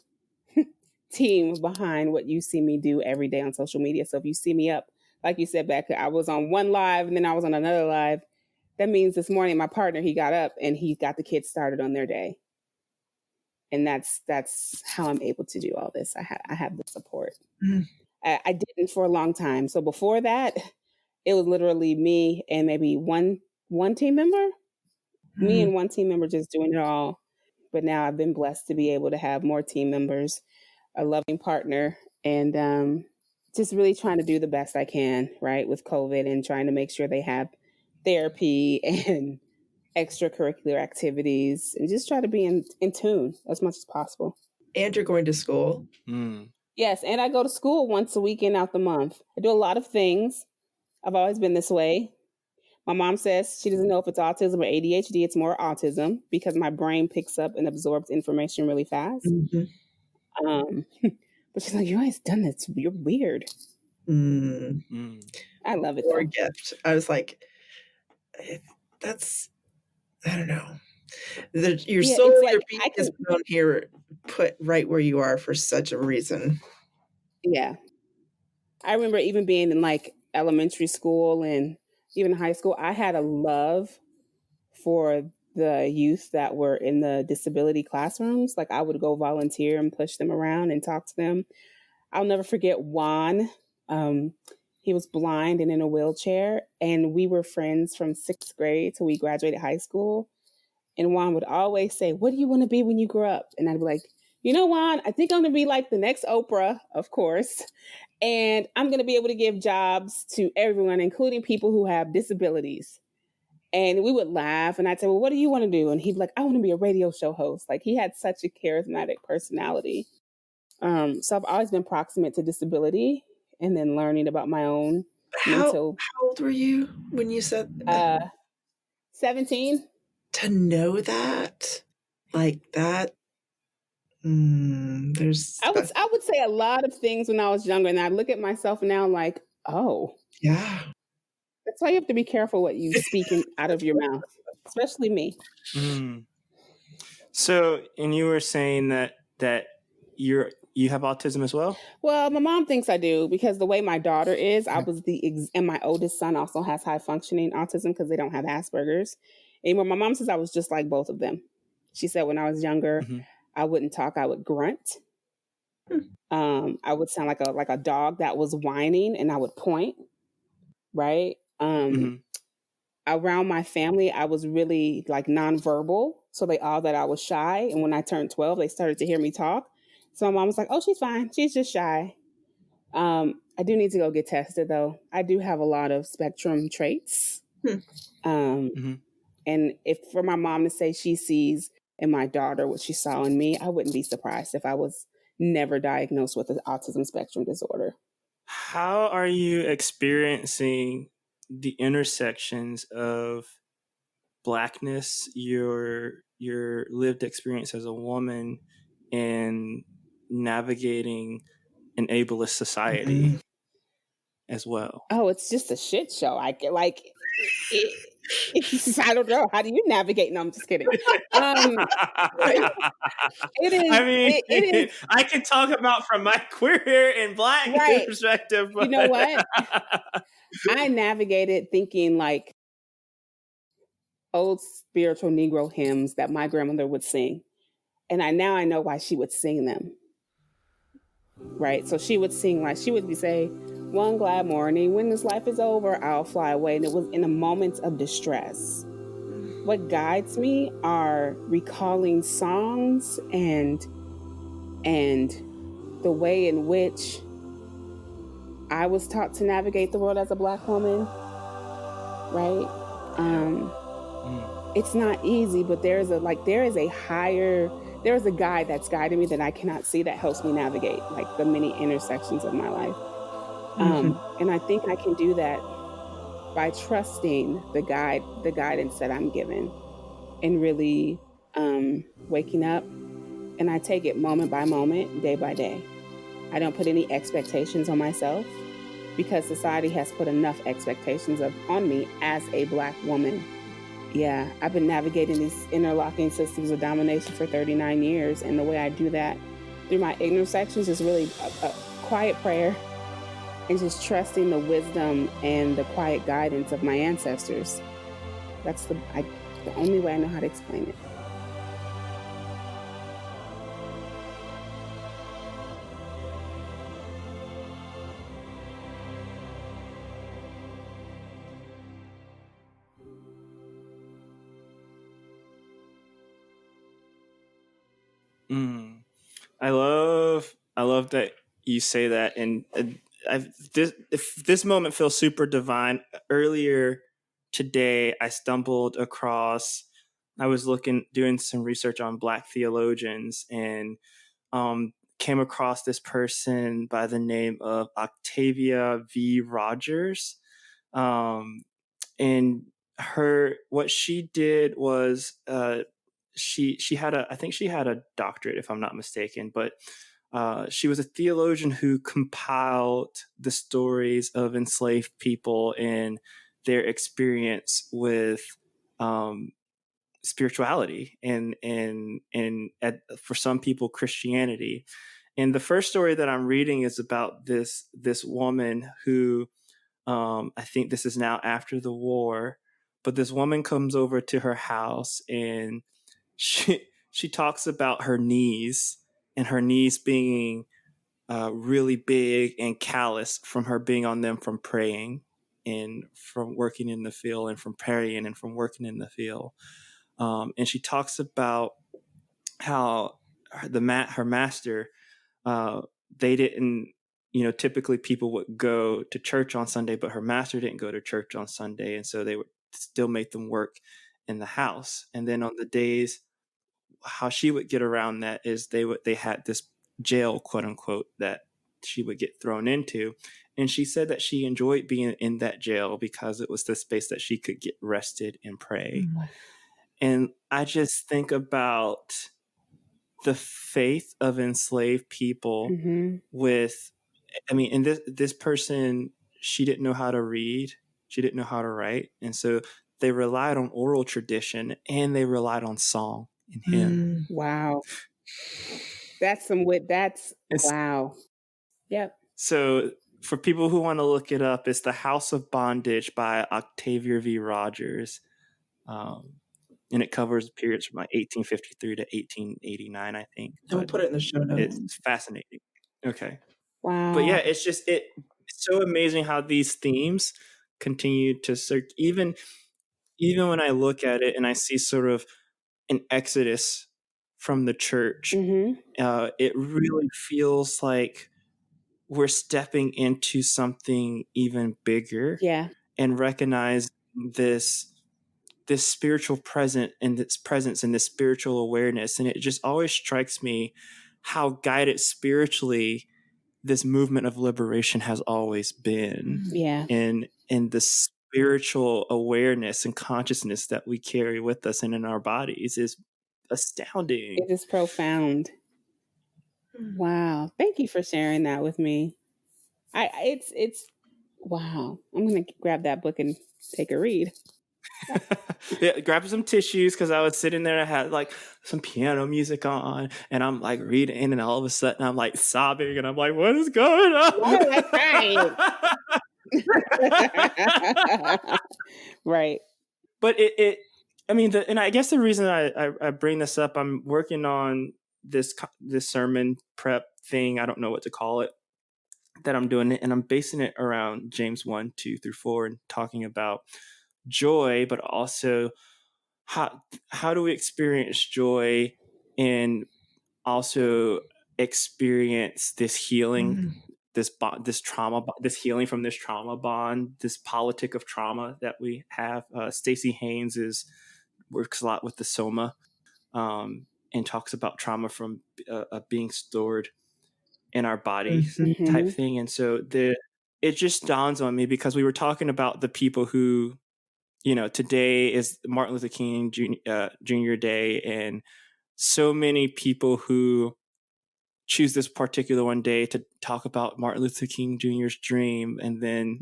team behind what you see me do every day on social media. So if you see me up, like you said, Becka, I was on one live and then I was on another live. That means this morning, my partner, he got up and he got the kids started on their day. And that's how I'm able to do all this. I have the support. Mm. I didn't for a long time. So before that, it was literally me and maybe one team member, me and one team member just doing it all. But now I've been blessed to be able to have more team members, a loving partner, and just really trying to do the best I can, right, with COVID and trying to make sure they have therapy and extracurricular activities and just try to be in tune as much as possible. And you're going to school. Yes, and I go to school once a weekend out the month. I do a lot of things. I've always been this way. My mom says she doesn't know if it's autism or ADHD. It's more autism because my brain picks up and absorbs information really fast. Mm-hmm. But she's like, you always done this. You're weird. I love it. Or gift. I was like, that's, I don't know. Your soul, like, your being is down here, put right where you are for such a reason. Yeah. I remember even being in like elementary school and even high school, I had a love for the youth that were in the disability classrooms. Like I would go volunteer and push them around and talk to them. I'll never forget Juan. He was blind and in a wheelchair, and we were friends from 6th grade till we graduated high school. And Juan would always say, what do you want to be when you grow up? And I'd be like, you know, Juan, I think I'm going to be like the next Oprah, of course. And I'm going to be able to give jobs to everyone, including people who have disabilities. And we would laugh. And I'd say, well, what do you want to do? And he'd be like, I want to be a radio show host. Like he had such a charismatic personality. So I've always been proximate to disability and then learning about my own mental. How old were you when you said that? 17. To know that, like that, I would say a lot of things when I was younger, and I look at myself now like, oh, yeah. That's why you have to be careful what you speak out of your mouth, especially me. So, and you were saying that you have autism as well? Well, my mom thinks I do because the way my daughter is, and my oldest son also has high functioning autism because they don't have Asperger's anymore. My mom says I was just like both of them. She said when I was younger, I wouldn't talk, I would grunt. I would sound like a dog that was whining, and I would point. Right. Around my family, I was really like nonverbal. So they all thought I was shy. And when I turned 12, they started to hear me talk. So my mom was like, oh, she's fine. She's just shy. I do need to go get tested, though. I do have a lot of spectrum traits. And if for my mom to say she sees in my daughter what she saw in me, I wouldn't be surprised if I was never diagnosed with an autism spectrum disorder. How are you experiencing the intersections of Blackness, your lived experience as a woman, and navigating an ableist society as well? Oh, it's just a shit show. I don't know. How do you navigate? No, I'm just kidding. It is. I mean, it is. I can talk about from my queer and Black perspective. But... You know what? I navigated thinking like old spiritual Negro hymns that my grandmother would sing. And I know why she would sing them. Right? So she would sing like, she would be say, one glad morning, when this life is over, I'll fly away. And it was in a moment of distress. What guides me are recalling songs and the way in which I was taught to navigate the world as a Black woman, right? It's not easy, but there is a guide that's guiding me that I cannot see that helps me navigate like the many intersections of my life. And I think I can do that by trusting the guidance that I'm given, and really waking up, and I take it moment by moment, day by day. I don't put any expectations on myself because society has put enough expectations on me as a Black woman. Yeah, I've been navigating these interlocking systems of domination for 39 years. And the way I do that through my intersections is really a quiet prayer and just trusting the wisdom and the quiet guidance of my ancestors. That's the only way I know how to explain it. I love that you say that, and this moment feels super divine. Earlier today, I stumbled across. I was doing some research on Black theologians, and came across this person by the name of Octavia V. Rogers, and what she did was she had I think she had a doctorate, if I'm not mistaken, but she was a theologian who compiled the stories of enslaved people and their experience with spirituality and for some people Christianity. And the first story that I'm reading is about this woman who I think this is now after the war, but this woman comes over to her house and she talks about her knees, and her knees being really big and callous from her being on them from praying and from working in the field and from praying and from working in the field. And she talks about how her master, they didn't, typically people would go to church on Sunday, but her master didn't go to church on Sunday. And so they would still make them work in the house. And then on the days, how she would get around that is they had this jail, quote unquote, that she would get thrown into. And she said that she enjoyed being in that jail because it was the space that she could get rested and pray. Mm-hmm. And I just think about the faith of enslaved people with, and this person, she didn't know how to read. She didn't know how to write. And so they relied on oral tradition and they relied on song and hymn. Wow. Wow. Yep. So for people who want to look it up, it's The House of Bondage by Octavia V. Rogers. And it covers periods from like 1853 to 1889, I think. And we'll put it in the show notes. It's fascinating. Okay. Wow. But yeah, it's so amazing how these themes continue to search. Even when I look at it and I see sort of an exodus from the church, it really feels like we're stepping into something even bigger. Yeah. And recognize this spiritual presence and this spiritual awareness. And it just always strikes me how guided spiritually this movement of liberation has always been. Yeah. And the spiritual awareness and consciousness that we carry with us and in our bodies is astounding. It is profound. Wow. Thank you for sharing that with me. It's wow. I'm going to grab that book and take a read. Yeah, grab some tissues, because I was sitting there, I had like some piano music on and I'm like reading, and all of a sudden I'm like sobbing and I'm like, what is going on? Why am I crying? Right. But it I mean, and I guess the reason I bring this up, I'm working on this sermon prep thing. I don't know what to call it, that I'm doing it, and I'm basing it around James 1:2-4 and talking about joy, but also how do we experience joy and also experience this healing, this trauma, this healing from this trauma bond, this politic of trauma that we have. Stacey Haynes works a lot with the Soma, and talks about trauma from being stored in our bodies type thing. And so it just dawns on me, because we were talking about the people who, today is Martin Luther King Jr. Day, and so many people who choose this particular one day to talk about Martin Luther King Jr.'s dream, and then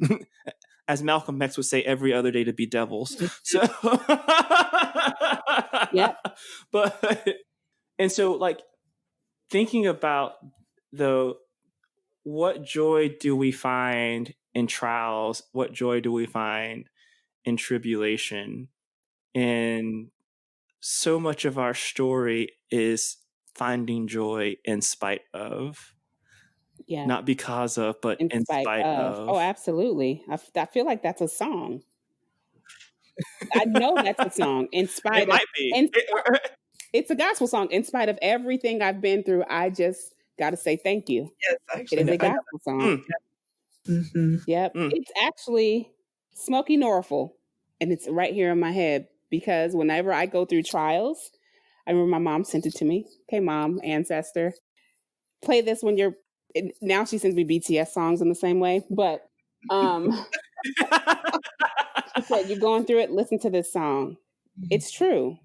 as Malcolm X would say, every other day to be devils. So yeah. And so like thinking about what joy do we find in trials? What joy do we find in tribulation? And so much of our story is finding joy in spite of. Yeah. Not because of, but in spite of. Oh, absolutely. I feel like that's a song. I know that's a song. In spite it of. Might be. It's a gospel song. In spite of everything I've been through, I just got to say thank you. Yes, actually. It is a gospel song. Yep. It's actually Smokey Norfolk, and it's right here in my head, because whenever I go through trials, I remember my mom sent it to me. Okay, Mom, ancestor, play this when you're. Now she sends me BTS songs in the same way, but she said, "You're going through it. Listen to this song." It's true.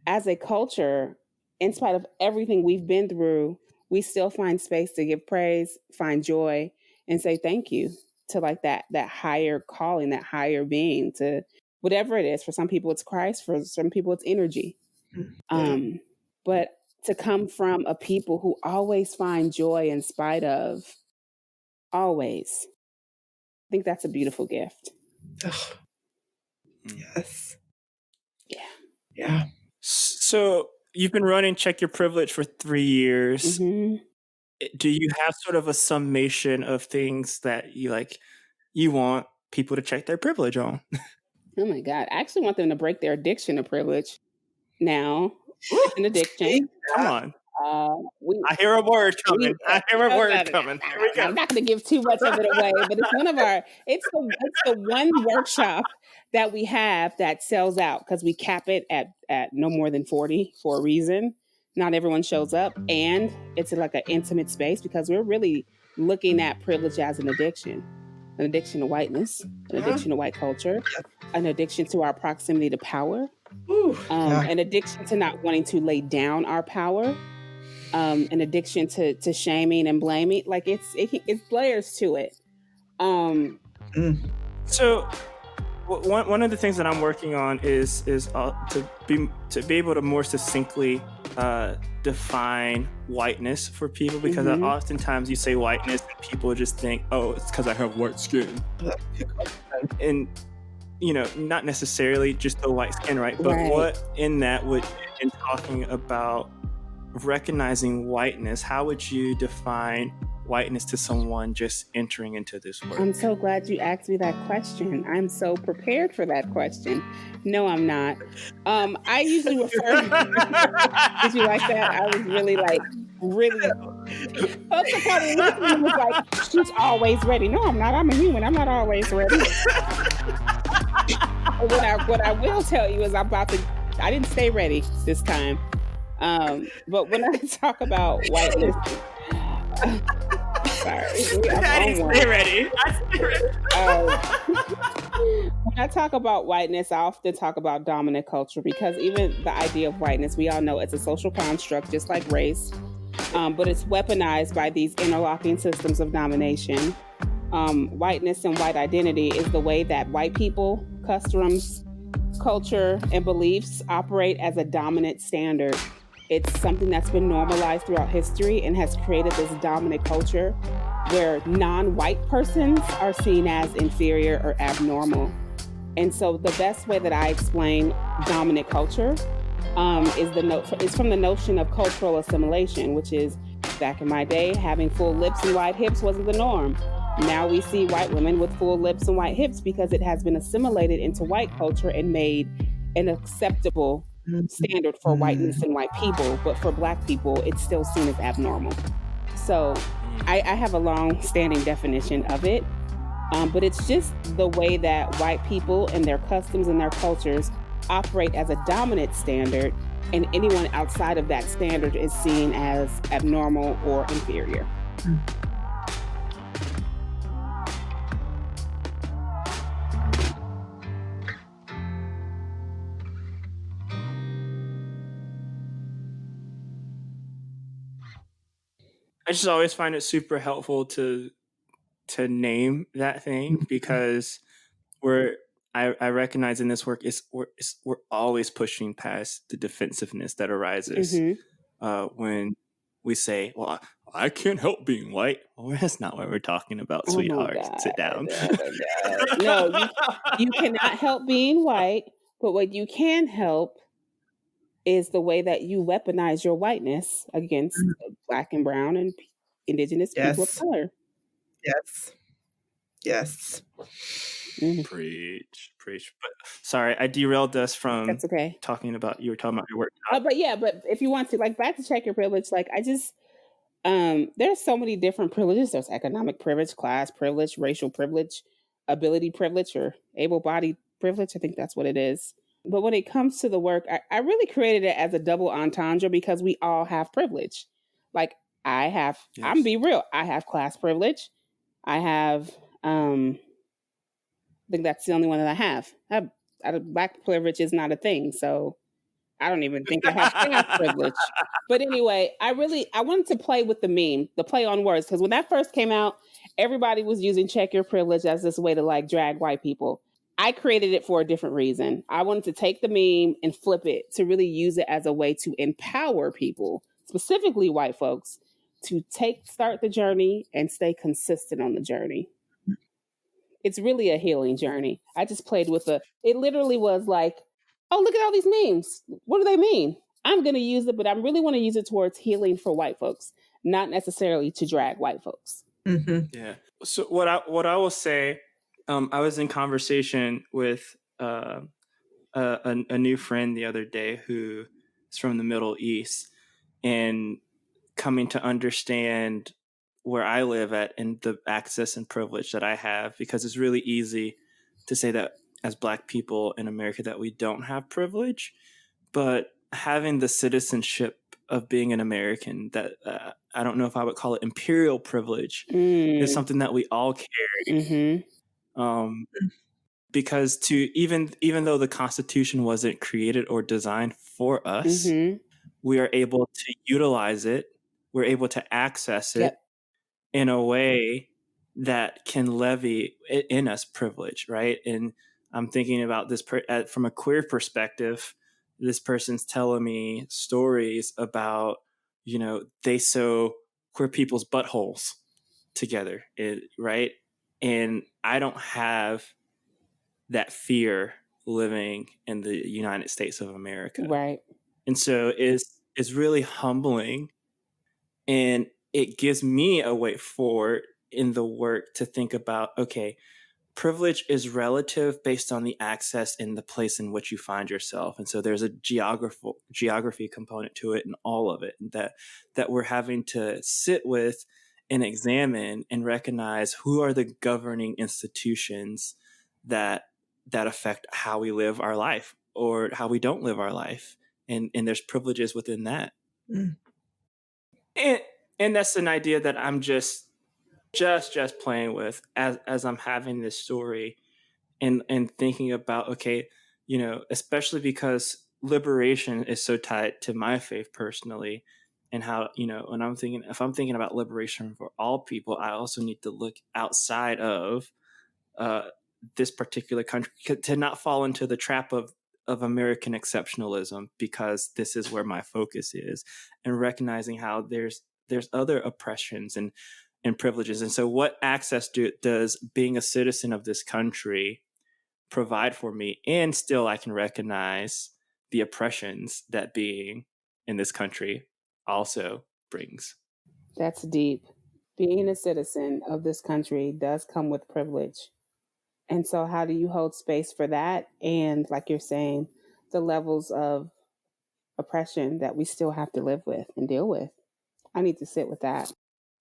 As a culture, in spite of everything we've been through, we still find space to give praise, find joy, and say thank you to like that higher calling, that higher being, to whatever it is. For some people, it's Christ. For some people, it's energy. But to come from a people who always find joy in spite of, always, I think that's a beautiful gift. Yes. Yeah. Yeah. So you've been running Check Your Privilege for 3 years. Do you have sort of a summation of things that you want people to check their privilege on? Oh my God. I actually want them to break their addiction to privilege. Now, it's an addiction. Come on. I hear a word coming. Here we go. I'm not going to give too much of it away, but it's the one workshop that we have that sells out, because we cap it at no more than 40 for a reason. Not everyone shows up, and it's like an intimate space, because we're really looking at privilege as an addiction to whiteness, an addiction to white culture, an addiction to our proximity to power, an addiction to not wanting to lay down our power, an addiction to shaming and blaming. Like it's layers to it. So one of the things that I'm working on is to be able to more succinctly define whiteness for people, because oftentimes you say whiteness and people just think, oh, it's because I have white skin, and not necessarily just the white skin, right? But what in that would, in talking about recognizing whiteness, how would you define whiteness to someone just entering into this work? I'm so glad you asked me that question. I'm so prepared for that question. No, I'm not. I usually refer. Did you like that? I was really. Folks are probably listening and was like, she's always ready. No, I'm not. I'm a human. I'm not always ready. What I will tell you is I didn't stay ready this time. But when I talk about whiteness, sorry, I stay ready. When I talk about whiteness, I often talk about dominant culture, because even the idea of whiteness, we all know it's a social construct, just like race, but it's weaponized by these interlocking systems of domination. Whiteness and white identity is the way that white people, customs, culture, and beliefs operate as a dominant standard. It's something that's been normalized throughout history and has created this dominant culture where non-white persons are seen as inferior or abnormal. And so the best way that I explain dominant culture is from the notion of cultural assimilation, which is back in my day, having full lips and wide hips wasn't the norm. Now we see white women with full lips and white hips because it has been assimilated into white culture and made an acceptable standard for whiteness and white people. But for Black people, it's still seen as abnormal. So I have a long-standing definition of it. But it's just the way that white people and their customs and their cultures operate as a dominant standard, and anyone outside of that standard is seen as abnormal or inferior. I just always find it super helpful to name that thing, because I recognize in this work we're always pushing past the defensiveness that arises when we say, well, I can't help being white. Well, that's not what we're talking about, sweetheart. Sit down. No, you cannot help being white, but what you can help is the way that you weaponize your whiteness against Black and brown and indigenous people of color. Yes. Preach. But sorry, I derailed us from That's okay. talking about your work. But if you want to, like, back to check your privilege, like, I just there's so many different privileges. There's economic privilege, class privilege, racial privilege, ability privilege, or able-bodied privilege. I think that's what it is. But when it comes to the work, I really created it as a double entendre because we all have privilege. Like, I'm be real, I have class privilege. I have, I think that's the only one that I have. Black privilege is not a thing, so I don't even think I have class privilege. But anyway, I wanted to play with the meme, the play on words, because when that first came out, everybody was using check your privilege as this way to, like, drag white people. I created it for a different reason. I wanted to take the meme and flip it to really use it as a way to empower people, specifically white folks, to start the journey and stay consistent on the journey. It's really a healing journey. I just played with it literally was like, oh, look at all these memes. What do they mean? I'm going to use it, but I really want to use it towards healing for white folks, not necessarily to drag white folks. Yeah. So what I will say, I was in conversation with a new friend the other day who is from the Middle East, and coming to understand where I live at and the access and privilege that I have, because it's really easy to say that as Black people in America that we don't have privilege, but having the citizenship of being an American, that I don't know if I would call it imperial privilege, is something that we all carry. Because even though the Constitution wasn't created or designed for us, we are able to utilize it. We're able to access it in a way that can levy in us privilege, right? And I'm thinking about this from a queer perspective. This person's telling me stories about, they sew queer people's buttholes together, right? And I don't have that fear living in the United States of America. Right. And so it's really humbling, and it gives me a way forward in the work to think about, okay, privilege is relative based on the access in the place in which you find yourself. And so there's a geography component to it, and all of it that we're having to sit with and examine and recognize who are the governing institutions that affect how we live our life or how we don't live our life. And there's privileges within that. And that's an idea that I'm just playing with as I'm having this story and thinking about, okay, especially because liberation is so tied to my faith personally, and how, when if I'm thinking about liberation for all people, I also need to look outside of this particular country to not fall into the trap of American exceptionalism, because this is where my focus is, and recognizing how there's other oppressions and privileges. And so what access does being a citizen of this country provide for me, and still I can recognize the oppressions that being in this country also brings. That's deep. Being a citizen of this country does come with privilege. And so, how do you hold space for that? And, like you're saying, the levels of oppression that we still have to live with and deal with. I need to sit with that.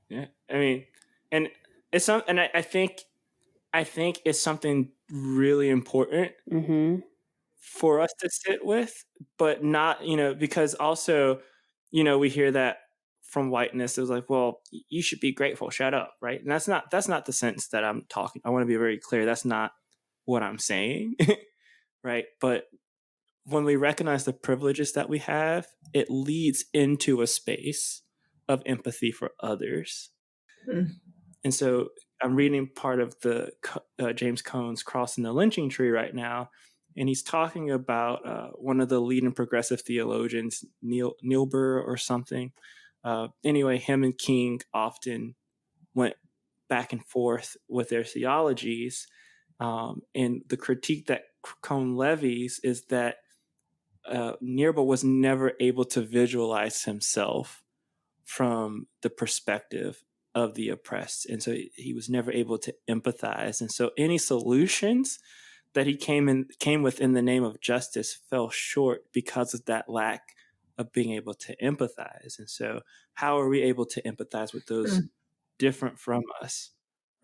Yeah, I mean, and it's some, and I think it's something really important for us to sit with, but not, because also, we hear that from whiteness. It was like, well, you should be grateful, shut up, right? And that's not the sense that I'm talking. I want to be very clear. That's not what I'm saying, right? But when we recognize the privileges that we have, it leads into a space of empathy for others. And so I'm reading part of the James Cone's Crossing the Lynching Tree right now, and he's talking about one of the leading progressive theologians, Neil Burr or something. Anyway, him and King often went back and forth with their theologies. And the critique that Cone levies is that Nearby was never able to visualize himself from the perspective of the oppressed. And so he was never able to empathize. And so any solutions that he came with in the name of justice fell short because of that lack of being able to empathize. And so how are we able to empathize with those different from us,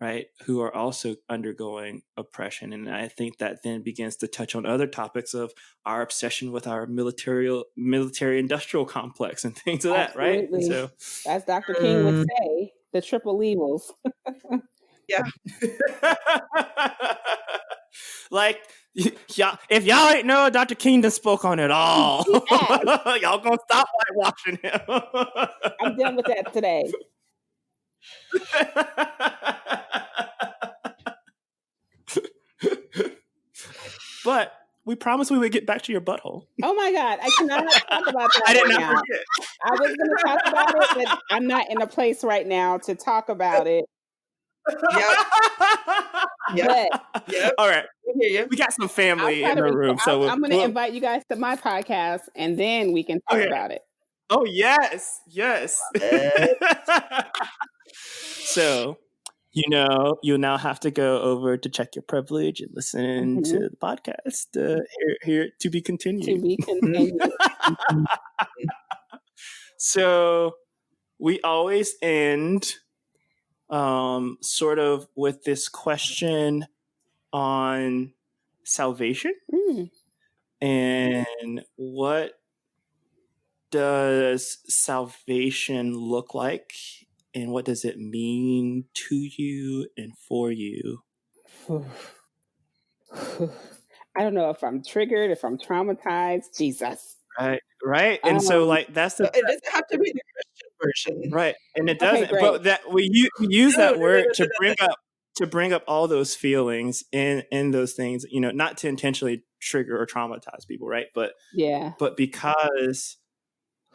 right, who are also undergoing oppression? And I think that then begins to touch on other topics of our obsession with our military industrial complex and things of that, right? And so, as Dr. King would say, the triple evils. Yeah. Like, y'all, if y'all ain't know, Dr. King done spoke on it all. Y'all gonna stop watching him. I'm done with that today. But we promised we would get back to your butthole. Oh my God, I cannot talk about that. I did not now. forget. I was going to talk about it, but I'm not in a place right now to talk about it. Yep. All right. We got some family in the room. So I'm going to invite you guys to my podcast, and then we can talk about it. Oh, yes. So, you now have to go over to check your privilege and listen to the podcast. Here to be continued. To be continued. So we always end sort of with this question on salvation. And what does salvation look like? And what does it mean to you and for you? I don't know if I'm triggered, if I'm traumatized. Jesus. Right. And so, that's the. It doesn't have to be the Christian version, right? And it doesn't. Okay, but that we use that word to bring up all those feelings and those things. Not to intentionally trigger or traumatize people, right? But because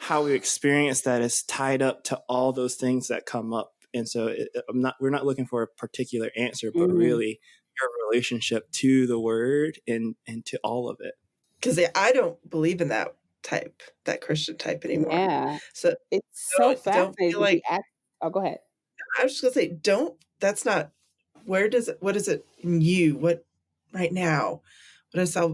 how we experience that is tied up to all those things that come up. And so we're not looking for a particular answer, but really your relationship to the word and to all of it. Because I don't believe in that Christian type anymore. Yeah. So it's so fascinating. Go ahead. I was just going to say, that's not, what is it in you? What right now? What's saying?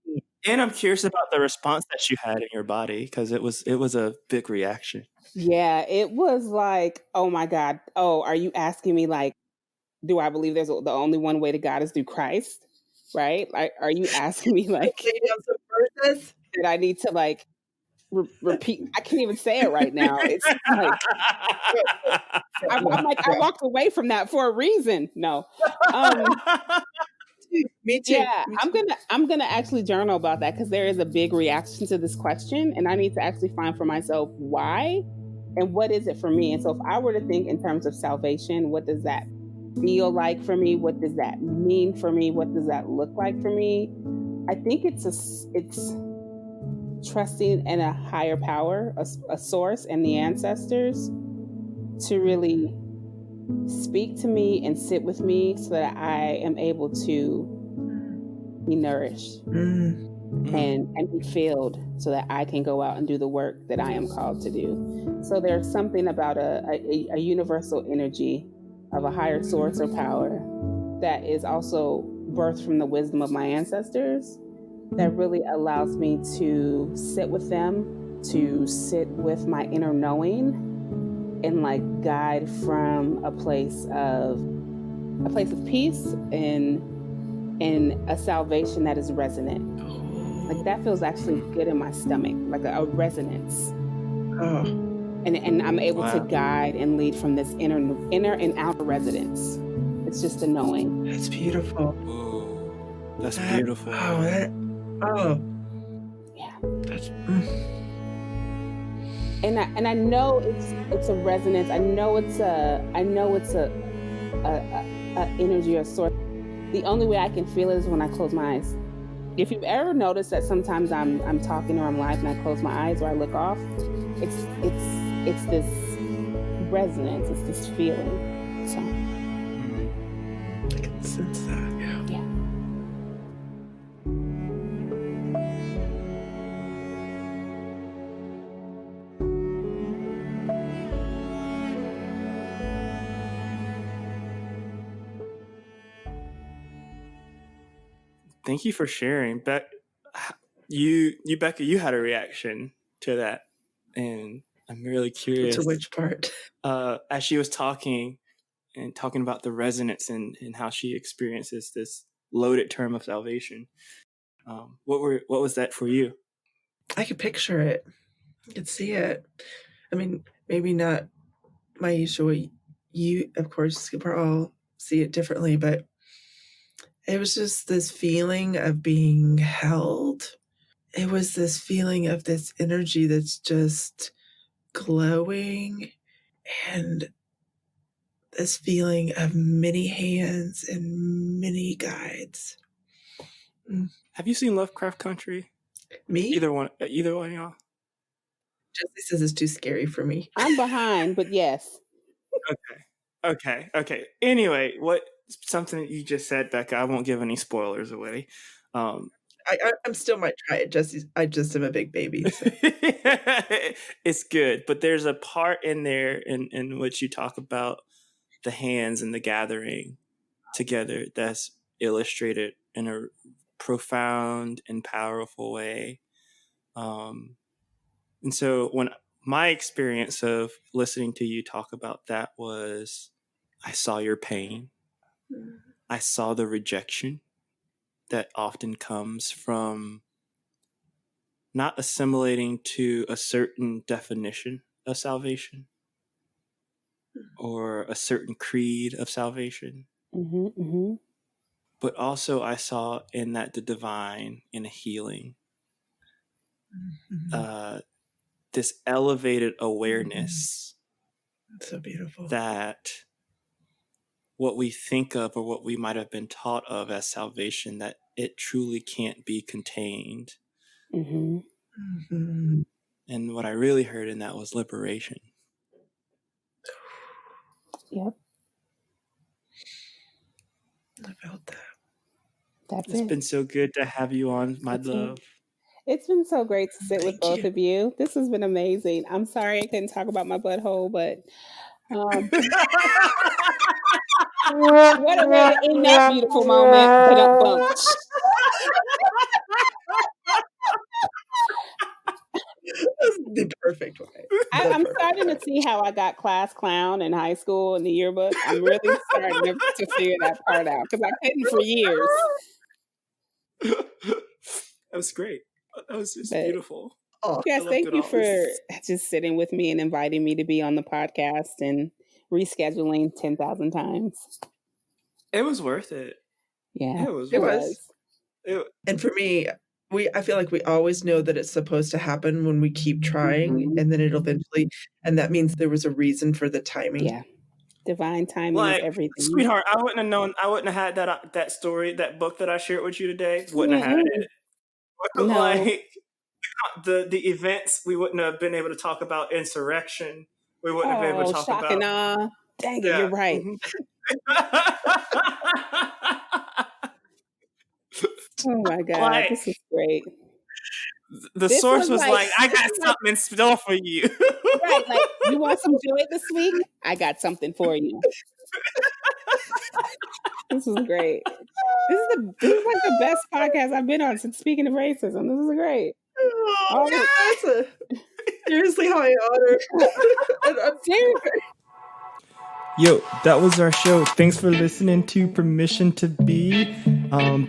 Mm-hmm. And I'm curious about the response that you had in your body, because it was a big reaction. Yeah, it was like, oh my God. Oh, are you asking me do I believe there's the only one way to God is through Christ? Right? Are you asking me that I need to repeat? I can't even say it right now. It's I'm like, I walked away from that for a reason. No. Me too. Yeah, I'm gonna actually journal about that, because there is a big reaction to this question, and I need to actually find for myself why and what is it for me. And so if I were to think in terms of salvation, what does that feel like for me? What does that mean for me? What does that look like for me? I think it's trusting in a higher power, a source, and the ancestors to really speak to me and sit with me so that I am able to be nourished, and be filled so that I can go out and do the work that I am called to do. So there's something about a universal energy of a higher source or power that is also birthed from the wisdom of my ancestors that really allows me to sit with them, to sit with my inner knowing, and like guide from a place of peace and a salvation that is resonant. Like that feels actually good in my stomach, like a resonance. And I'm able to guide and lead from this inner and outer resonance. It's just a knowing. That's beautiful. Oh, that's beautiful. Yeah. That's. And I know it's a resonance. I know it's a energy or source. The only way I can feel it is when I close my eyes. If you've ever noticed that sometimes I'm talking or I'm live and I close my eyes or I look off, it's this resonance, it's this feeling. So I can sense that. Yeah. Thank you for sharing. Becca, you had a reaction to that, and I'm really curious. To which part? As she was talking about the resonance and how she experiences this loaded term of salvation. What was that for you? I could picture it. I could see it. I mean, maybe not Myisha. You, of course, could all see it differently, but it was just this feeling of being held. It was this feeling of this energy that's just glowing, and this feeling of many hands and many guides. Have you seen Lovecraft Country? Me? Either one of y'all? Jesse says it's too scary for me. I'm behind, but yes. Okay. Anyway, something that you just said, Becca, I won't give any spoilers away. I still might try it. I just am a big baby. So. It's good, but there's a part in there in which you talk about the hands and the gathering together that's illustrated in a profound and powerful way. And so when my experience of listening to you talk about that was, I saw your pain. I saw the rejection that often comes from not assimilating to a certain definition of salvation or a certain creed of salvation. But also I saw in that the divine in a healing. This elevated awareness. So beautiful. That what we think of or what we might have been taught of as salvation, that it truly can't be contained. And what I really heard in that was liberation. Yep. I felt that. It's been so good to have you on, my love. It's been so great to sit with both of you. This has been amazing. I'm sorry I couldn't talk about my butthole, but what a way to end that beautiful moment. That's the perfect way. I'm starting to see how I got class clown in high school in the yearbook. I'm really starting to figure that part out because I couldn't for years. That was great. That was just beautiful. Yes, thank you for just sitting with me and inviting me to be on the podcast and rescheduling 10,000 times. It was worth it. Yeah, it was. And for me, I feel like we always know that it's supposed to happen when we keep trying, and then it'll eventually, and that means there was a reason for the timing. Yeah. Divine timing is everything. Sweetheart, I wouldn't have known. I wouldn't have had that story, that book that I shared with you today. Wouldn't have had it. No. Like the events, we wouldn't have been able to talk about insurrection. We wouldn't have been able to talk shock about. And awe. Dang it, you're right. Oh my God, Like, this is great. the This source was was like, I got something in store for you. right. Like, you want some joy this week? I got something for you. This is great. This is like the best podcast I've been on since speaking of racism. This is great. That's seriously how I honor. Seriously. Yo, that was our show. Thanks for listening to Permission to Be.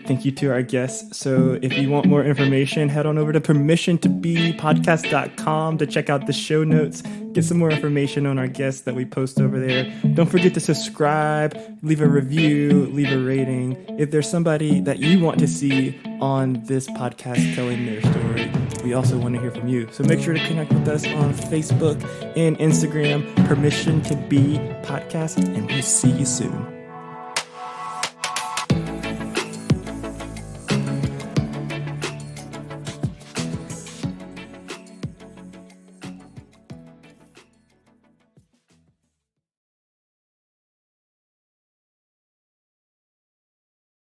Thank you to our guests. So if you want more information, head on over to permissiontobepodcast.com to check out the show notes, get some more information on our guests that we post over there. Don't forget to subscribe, leave a review, leave a rating. If there's somebody that you want to see on this podcast telling their story, we also want to hear from you. So make sure to connect with us on Facebook and Instagram, Permission to Be Podcast, and we'll see you soon.